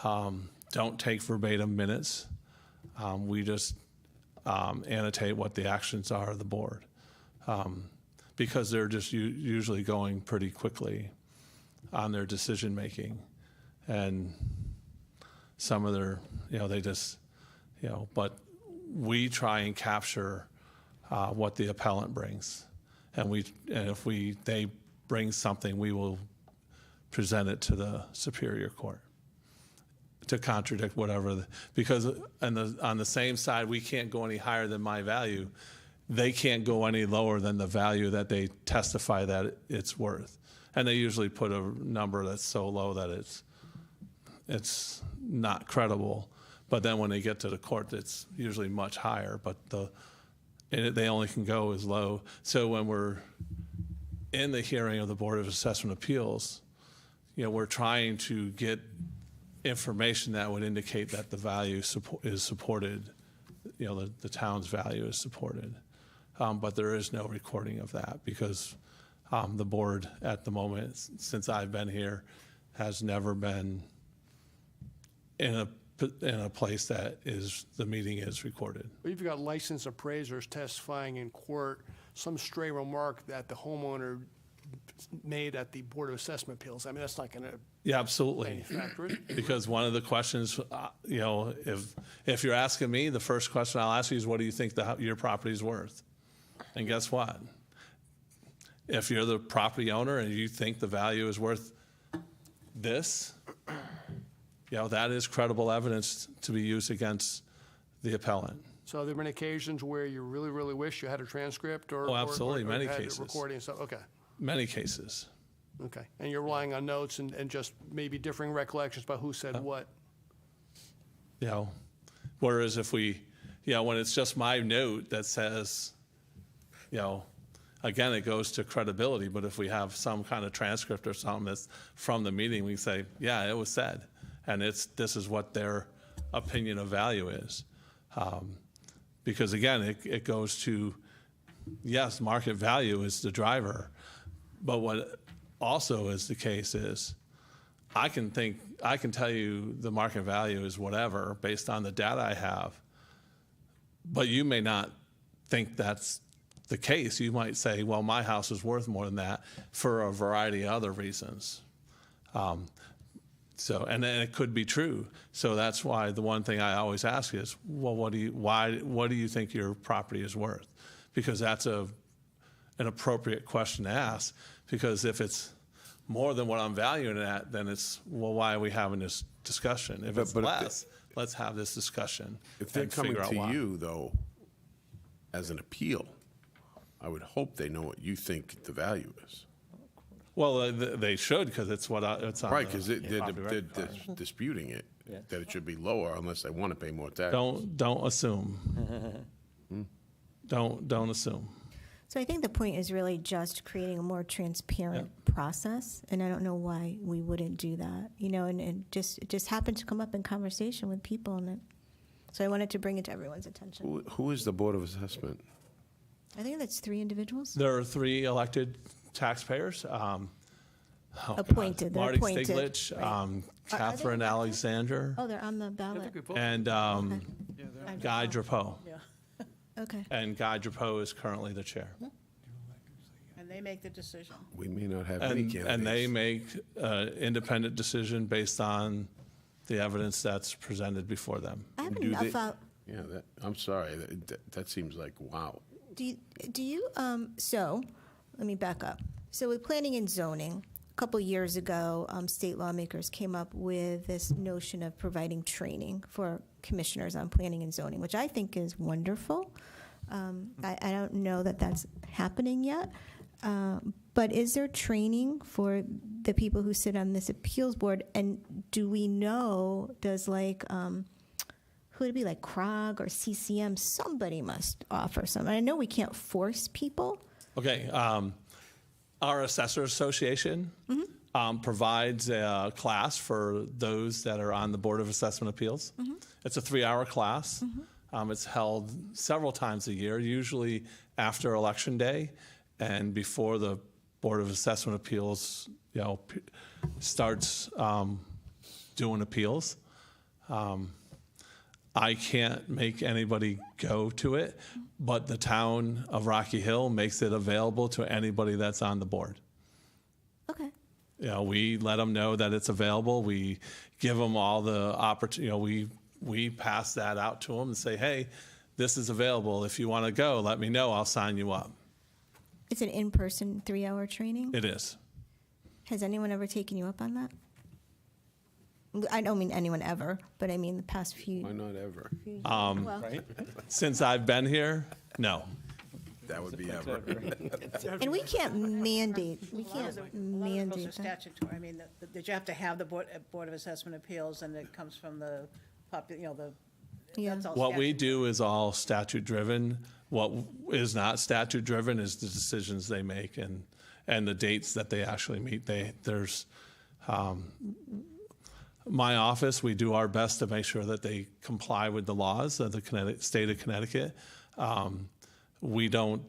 don't take verbatim minutes. We just annotate what the actions are of the board because they're just usually going pretty quickly on their decision making, and some of their, they just, but we try and capture what the appellant brings, and if they bring something, we will present it to the Superior Court to contradict whatever, because on the same side, we can't go any higher than my value. They can't go any lower than the value that they testify that it's worth. And they usually put a number that's so low that it's not credible. But then when they get to the court, it's usually much higher. But they only can go as low. So when we're in the hearing of the Board of Assessment Appeals, we're trying to get information that would indicate that the value is supported. The town's value is supported. But there is no recording of that because the board at the moment, since I've been here, has never been in a place that the meeting is recorded. But if you've got licensed appraisers testifying in court, some stray remark that the homeowner made at the Board of Assessment Appeals, I mean, that's not going to absolutely factor it. Because one of the questions, if you're asking me, the first question I'll ask you is, what do you think your property is worth? And guess what? If you're the property owner and you think the value is worth this, that is credible evidence to be used against the appellant. So there have been occasions where you really, really wish you had a transcript or absolutely, many had cases. A recording and stuff. Okay. Many cases. Okay. And you're relying on notes and just maybe differing recollections about who said what. Whereas if when it's just my note that says, again, it goes to credibility, but if we have some kind of transcript or something that's from the meeting, we say, yeah, it was said, and this is what their opinion of value is. Because again, it goes to, yes, market value is the driver, but what also is the case is, I can tell you the market value is whatever based on the data I have, but you may not think that's the case. You might say, well, my house is worth more than that for a variety of other reasons. And then it could be true. So that's why the one thing I always ask is, well, what do you think your property is worth? Because that's an appropriate question to ask. Because if it's more than what I'm valuing it at, then it's, well, why are we having this discussion? If it's But if less, let's have this discussion. If they're and coming figure out to why. you, though, as an appeal, I would hope they know what you think the value is. Well, they should, because it's it's on Right, the because they're property record card. disputing it, that it should be lower unless they want to pay more tax. Don't assume. Don't assume. So I think the point is really just creating a more transparent process, and I don't know why we wouldn't do that. You know, and it just happened to come up in conversation with people, and so I wanted to bring it to everyone's attention. Who is the Board of Assessment? I think that's 3 individuals. There are 3 elected taxpayers. Appointed, they're Marty appointed, Stiglich, right. Are they Catherine Alexander, Oh, they're on the ballot. and Guy Drapeau. Okay. And Guy Drapeau is currently the chair. And they make the decision. We may not have any candidates. And they make an independent decision based on the evidence that's presented before them. I have Do enough they- out. Yeah, I'm sorry, that seems like, wow. Do you so let me back up. So with planning and zoning, a couple years ago, state lawmakers came up with this notion of providing training for commissioners on planning and zoning, which I think is wonderful. I don't know that that's happening yet, but is there training for the people who sit on this appeals board? And do we know, does who would it be, like CROG or CCM? Somebody must offer some. I know we can't force people. Okay, our Assessor Association provides a class for those that are on the Board of Assessment Appeals. It's a 3-hour class. It's held several times a year, usually after Election Day and before the Board of Assessment Appeals, starts doing appeals. I can't make anybody go to it, but the town of Rocky Hill makes it available to anybody that's on the board. Okay. We let them know that it's available. We give them all the opportunity. We pass that out to them and say, hey, this is available. If you want to go, let me know. I'll sign you up. It's an in-person 3-hour training? It is. Has anyone ever taken you up on that? I don't mean anyone ever, but I mean the past few. Why not ever? Well, Since I've been here, no. That would be ever. and we can't mandate. We can't Those mandate are that. statutory. I mean, that you have to have the Board of Assessment Appeals, and it comes from the Yeah. that's all What we statute. do is all statute-driven. What is not statute-driven is the decisions they make and the dates that they actually meet. There's my office, we do our best to make sure that they comply with the laws of the state of Connecticut. We don't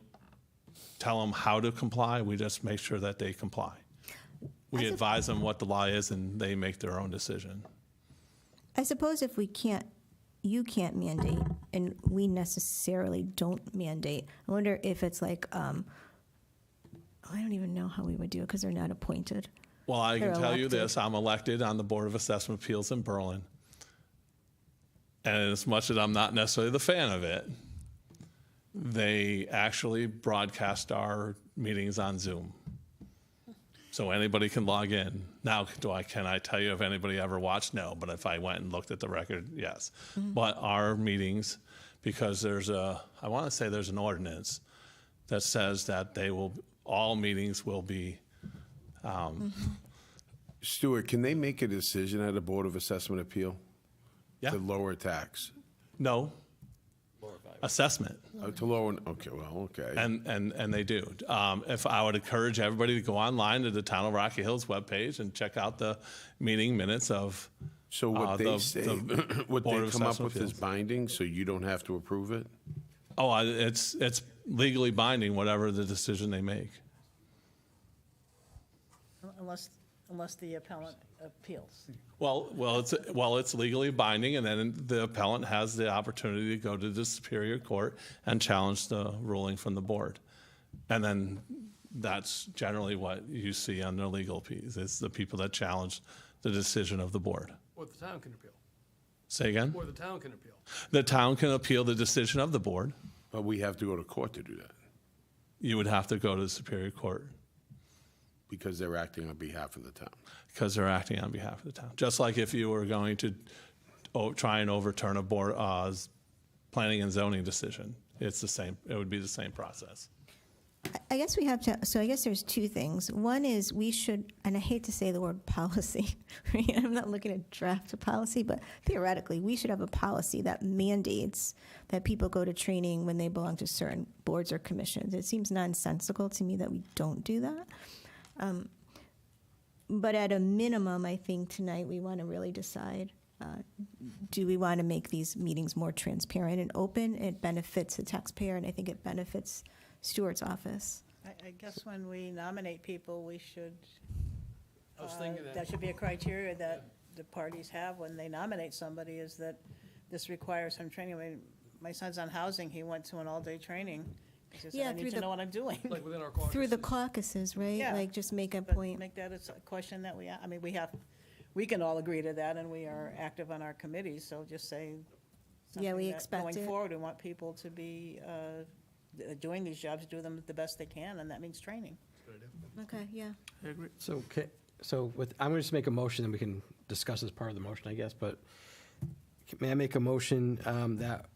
tell them how to comply. We just make sure that they comply. We advise them what the law is, and they make their own decision. I suppose if you can't mandate, and we necessarily don't mandate. I wonder if it's like, I don't even know how we would do it because they're not appointed. Well, I can They're tell you elected. this, I'm elected on the Board of Assessment Appeals in Berlin. And as much as I'm not necessarily the fan of it, they actually broadcast our meetings on Zoom. So anybody can log in. Now, can I tell you if anybody ever watched? No, but if I went and looked at the record, yes. But our meetings, because I want to say there's an ordinance that says that all meetings will be Stuart, can they make a decision at a Board of Assessment Appeal? Yeah. To lower tax? No. Assessment. To lower, okay, well, okay. And they do. If I would encourage everybody to go online to the Town of Rocky Hill's webpage and check out the meeting minutes of So what they say, what Board they of come up Assessment with is Appeals. binding, so you don't have to approve it? Oh, it's legally binding, whatever the decision they make. Unless the appellant appeals. Well, it's legally binding, and then the appellant has the opportunity to go to the Superior Court and challenge the ruling from the board. And then that's generally what you see on the legal piece. It's the people that challenge the decision of the board. Or the town can appeal. Say again? Or the town can appeal. The town can appeal the decision of the board. But we have to go to court to do that. You would have to go to the Superior Court. because they're acting on behalf of the town. because they're acting on behalf of the town. Just like if you were going to try and overturn a board planning and zoning decision, it's the same. It would be the same process. I guess we have to, so I guess there's two things. One is we should, and I hate to say the word policy, right? I'm not looking to draft a policy, but theoretically, we should have a policy that mandates that people go to training when they belong to certain boards or commissions. It seems nonsensical to me that we don't do that. But at a minimum, I think tonight we want to really decide, do we want to make these meetings more transparent and open? It benefits the taxpayer, and I think it benefits Stewart's office. I guess when we nominate people, we should, I was thinking that should be a criteria that the parties have when they nominate somebody, is that this requires some training. I mean, my son's on housing, he went to an all-day training. He said, Yeah, I through need to the- know what I'm doing. Like within our caucus. Through the caucuses, right? Yeah. Like, just make a But point. make that as a question that I mean, we can all agree to that, and we are active on our committees, so just say Yeah, we something that expect going it. forward, we want people to be doing these jobs, do them the best they can, and that means training. Okay, yeah. So, I'm going to just make a motion, and we can discuss as part of the motion, I guess, but may I make a motion that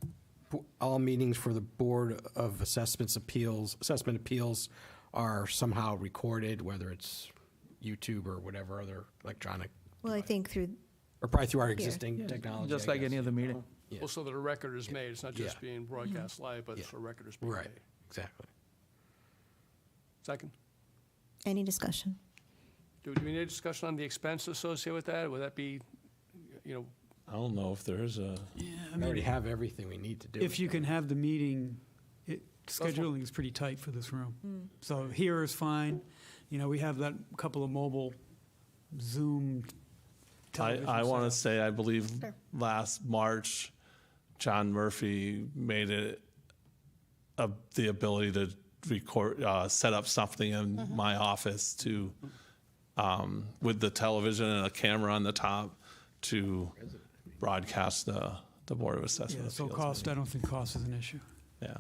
all meetings for the Board of Assessment Appeals are somehow recorded, whether it's YouTube or whatever other electronic, Well, I think through, or probably through our Here. existing technology. Just I like guess. any other meeting. Yeah. Well, so that a record is made. It's not just Yeah. being broadcast live, but Yeah. so a record is being Right, made. exactly. Second. any discussion? Do we need a discussion on the expense associated with that? Would that be, you know, I don't know if there's a. Yeah, I We already mean, have everything we need to do. if you can have the meeting, scheduling is pretty tight for this room. So here is fine. You know, we have that couple of mobile Zoom television I want to setups. say, I believe last March, John Murphy made it the ability to record, set up something in my office to, with the television and a camera on the top, to broadcast the Board of Assessment Yeah, so Appeals cost, meeting. I don't think cost is an issue. Yeah.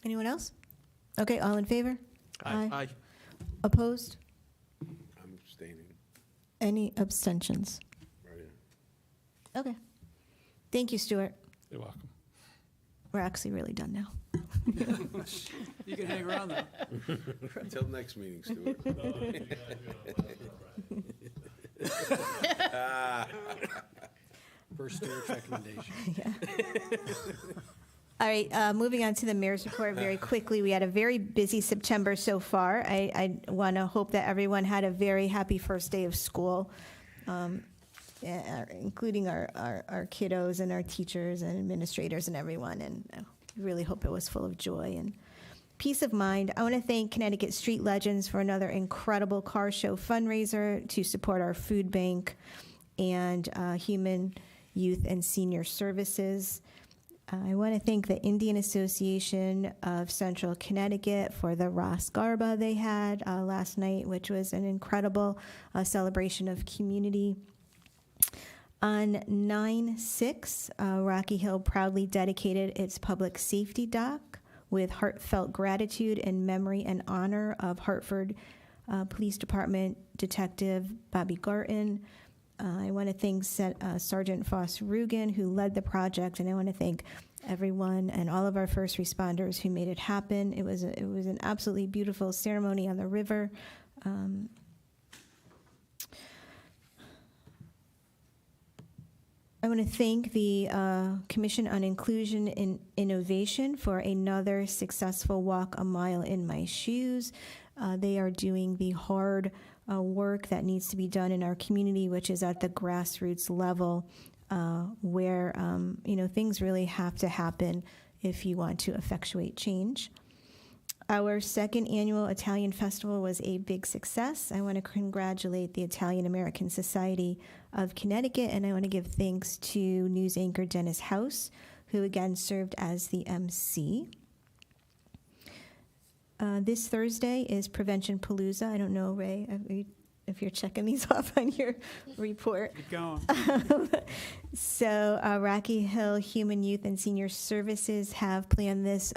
Anyone else? Okay, all in favor? Aye. Opposed? I'm abstaining. Any abstentions? Right. Okay. Thank you, Stuart. You're welcome. We're actually really done now. You can hang around though. Until next meeting, Stuart. First Stewart's recommendation. All right, moving on to the mayor's report very quickly. We had a very busy September so far. I want to hope that everyone had a very happy first day of school, including our kiddos and our teachers and administrators and everyone. And I really hope it was full of joy and peace of mind. I want to thank Connecticut Street Legends for another incredible car show fundraiser to support our food bank and Human Youth and Senior Services. I want to thank the Indian Association of Central Connecticut for the Ross Garba they had last night, which was an incredible celebration of community. On 9/6, Rocky Hill proudly dedicated its public safety dock with heartfelt gratitude in memory and honor of Hartford Police Department Detective Bobby Garton. I want to thank Sergeant Foss Rugen, who led the project, and I want to thank everyone and all of our first responders who made it happen. It was an absolutely beautiful ceremony on the river. I want to thank the Commission on Inclusion and Innovation for another successful Walk a Mile in My Shoes. They are doing the hard work that needs to be done in our community, which is at the grassroots level, where things really have to happen if you want to effectuate change. Our second annual Italian Festival was a big success. I want to congratulate the Italian American Society of Connecticut, and I want to give thanks to news anchor Dennis House, who again served as the MC. This Thursday is Prevention Palooza. I don't know, Ray, if you're checking these off on your report. Keep going. So Rocky Hill Human Youth and Senior Services have planned this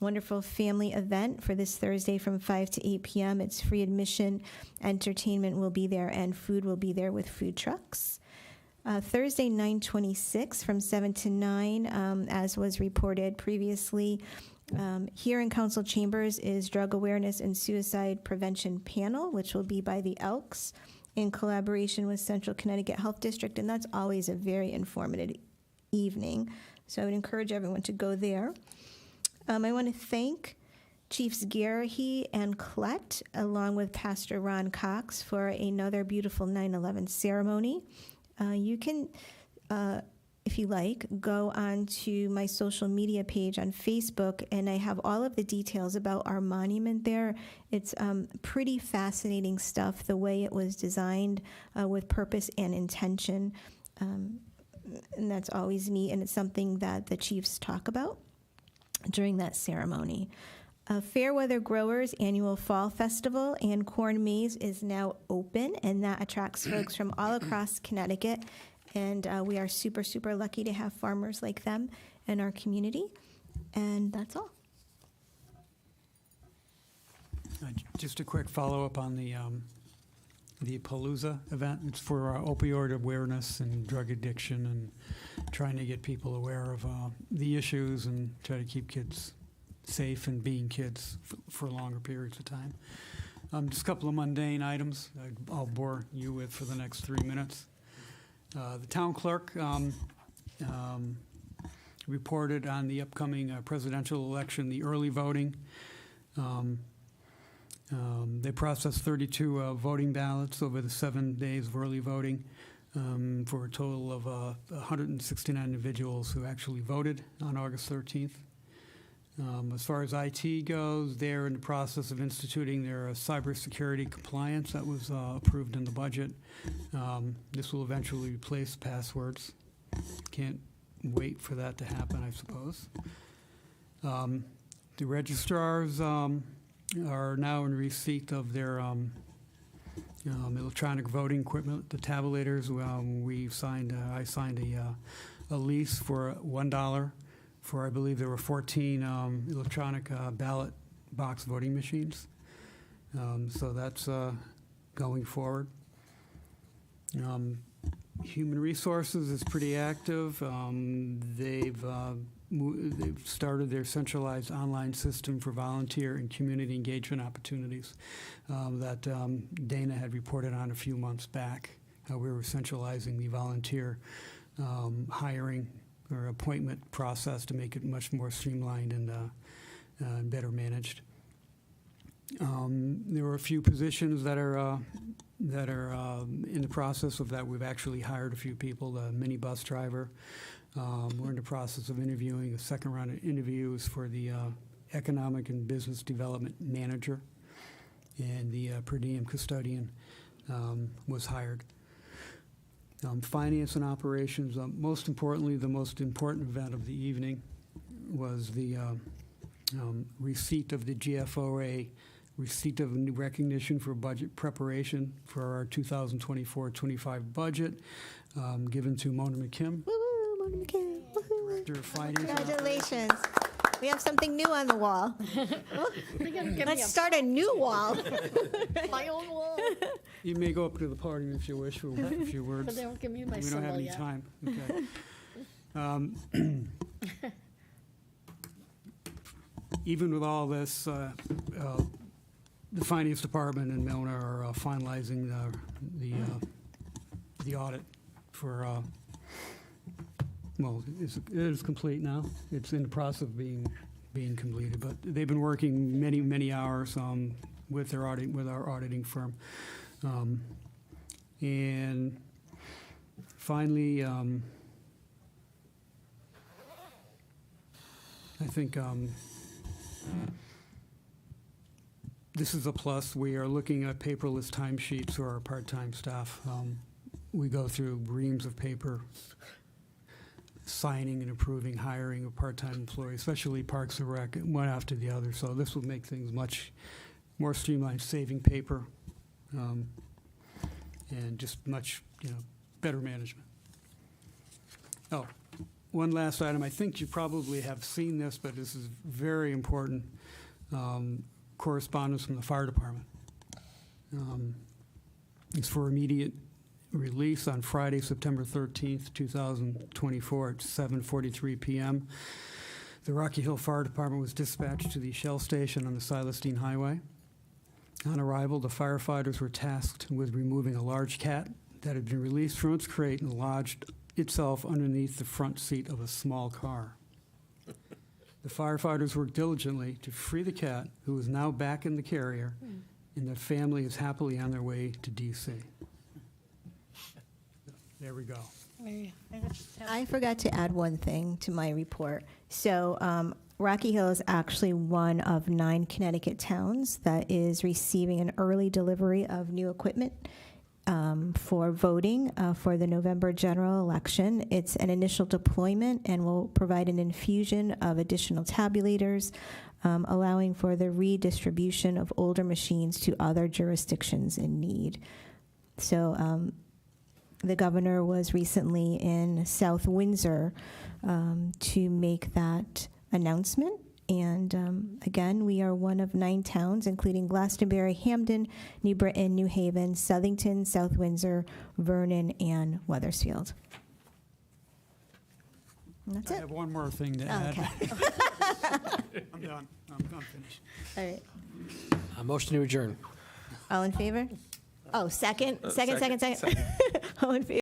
wonderful family event for this Thursday from 5 to 8 p.m. It's free admission. Entertainment will be there, and food will be there with food trucks. Thursday, 9/26 from 7 to 9, as was reported previously. Here in Council Chambers is Drug Awareness and Suicide Prevention Panel, which will be by the Elks in collaboration with Central Connecticut Health District, and that's always a very informative evening. So I would encourage everyone to go there. I want to thank Chiefs Garahy and Klett, along with Pastor Ron Cox, for another beautiful 9/11 ceremony. You can, if you like, go on to my social media page on Facebook, and I have all of the details about our monument there. It's pretty fascinating stuff, the way it was designed with purpose and intention. And that's always neat, and it's something that the chiefs talk about during that ceremony. Fairweather Growers Annual Fall Festival and Corn Maze is now open, and that attracts folks from all across Connecticut. And we are super, super lucky to have farmers like them in our community. And that's all. Just a quick follow-up on the Palooza event. It's for opioid awareness and drug addiction, and trying to get people aware of the issues and try to keep kids safe and being kids for longer periods of time. Just a couple of mundane items I'll bore you with for the next 3 minutes. The town clerk reported on the upcoming presidential election, the early voting. They processed 32 voting ballots over the 7 days of early voting for a total of 169 individuals who actually voted on August 13th. As far as IT goes, they're in the process of instituting their cybersecurity compliance that was approved in the budget. This will eventually replace passwords. Can't wait for that to happen, I suppose. The registrars are now in receipt of their electronic voting equipment, the tabulators. I signed a lease for $1 for, I believe there were 14 electronic ballot box voting machines. So that's going forward. Human Resources is pretty active. They've started their centralized online system for volunteer and community engagement opportunities that Dana had reported on a few months back. We were centralizing the volunteer hiring or appointment process to make it much more streamlined and better managed. There were a few positions that are in the process of that. We've actually hired a few people. The minibus driver. We're in the process of interviewing a second round of interviews for the economic and business development manager, and the per diem custodian was hired. Finance and operations. Most importantly, the most important event of the evening was the receipt of the GFOA, receipt of a new recognition for budget preparation for our 2024-25 budget, given to Mona McKim. Woo-hoo, Mona McKim. Woo-hoo. Director of Finance. Congratulations. We have something new on the wall. Let's start a new wall. My own wall. You may go up to the podium if you wish for a few words. But they don't give me my We don't have symbol any yet. time. Okay. Even with all this, the finance department and Milner are finalizing the audit for. Well, it is complete now. It's in the process of being completed, but they've been working many hours with our auditing firm, and finally, I think this is a plus. We are looking at paperless timesheets for our part-time staff. We go through reams of paper, signing and approving hiring of part-time employees, especially Parks and Rec, one after the other. So this will make things much more streamlined, saving paper, and just much better management. Oh, one last item. I think you probably have seen this, but this is very important correspondence from the fire department. It's for immediate release on Friday, September 13th, 2024 at 7:43 p.m. The Rocky Hill Fire Department was dispatched to the Shell Station on the Silas Deane Highway. On arrival, the firefighters were tasked with removing a large cat that had been released from its crate and lodged itself underneath the front seat of a small car. The firefighters worked diligently to free the cat, who is now back in the carrier, and the family is happily on their way to D.C. There we go. I forgot to add one thing to my report. So Rocky Hill is actually one of 9 Connecticut towns that is receiving an early delivery of new equipment for voting for the November general election. It's an initial deployment and will provide an infusion of additional tabulators, allowing for the redistribution of older machines to other jurisdictions in need. So the governor was recently in South Windsor to make that announcement. And again, we are one of 9 towns, including Glastonbury, Hamden, New Britain, New Haven, Southington, South Windsor, Vernon, and Wethersfield. And that's I it. have one more thing to add. Okay. I'm done. I'm finished. All right. Motion to adjourn. All in favor? Oh, second. Second. All in favor?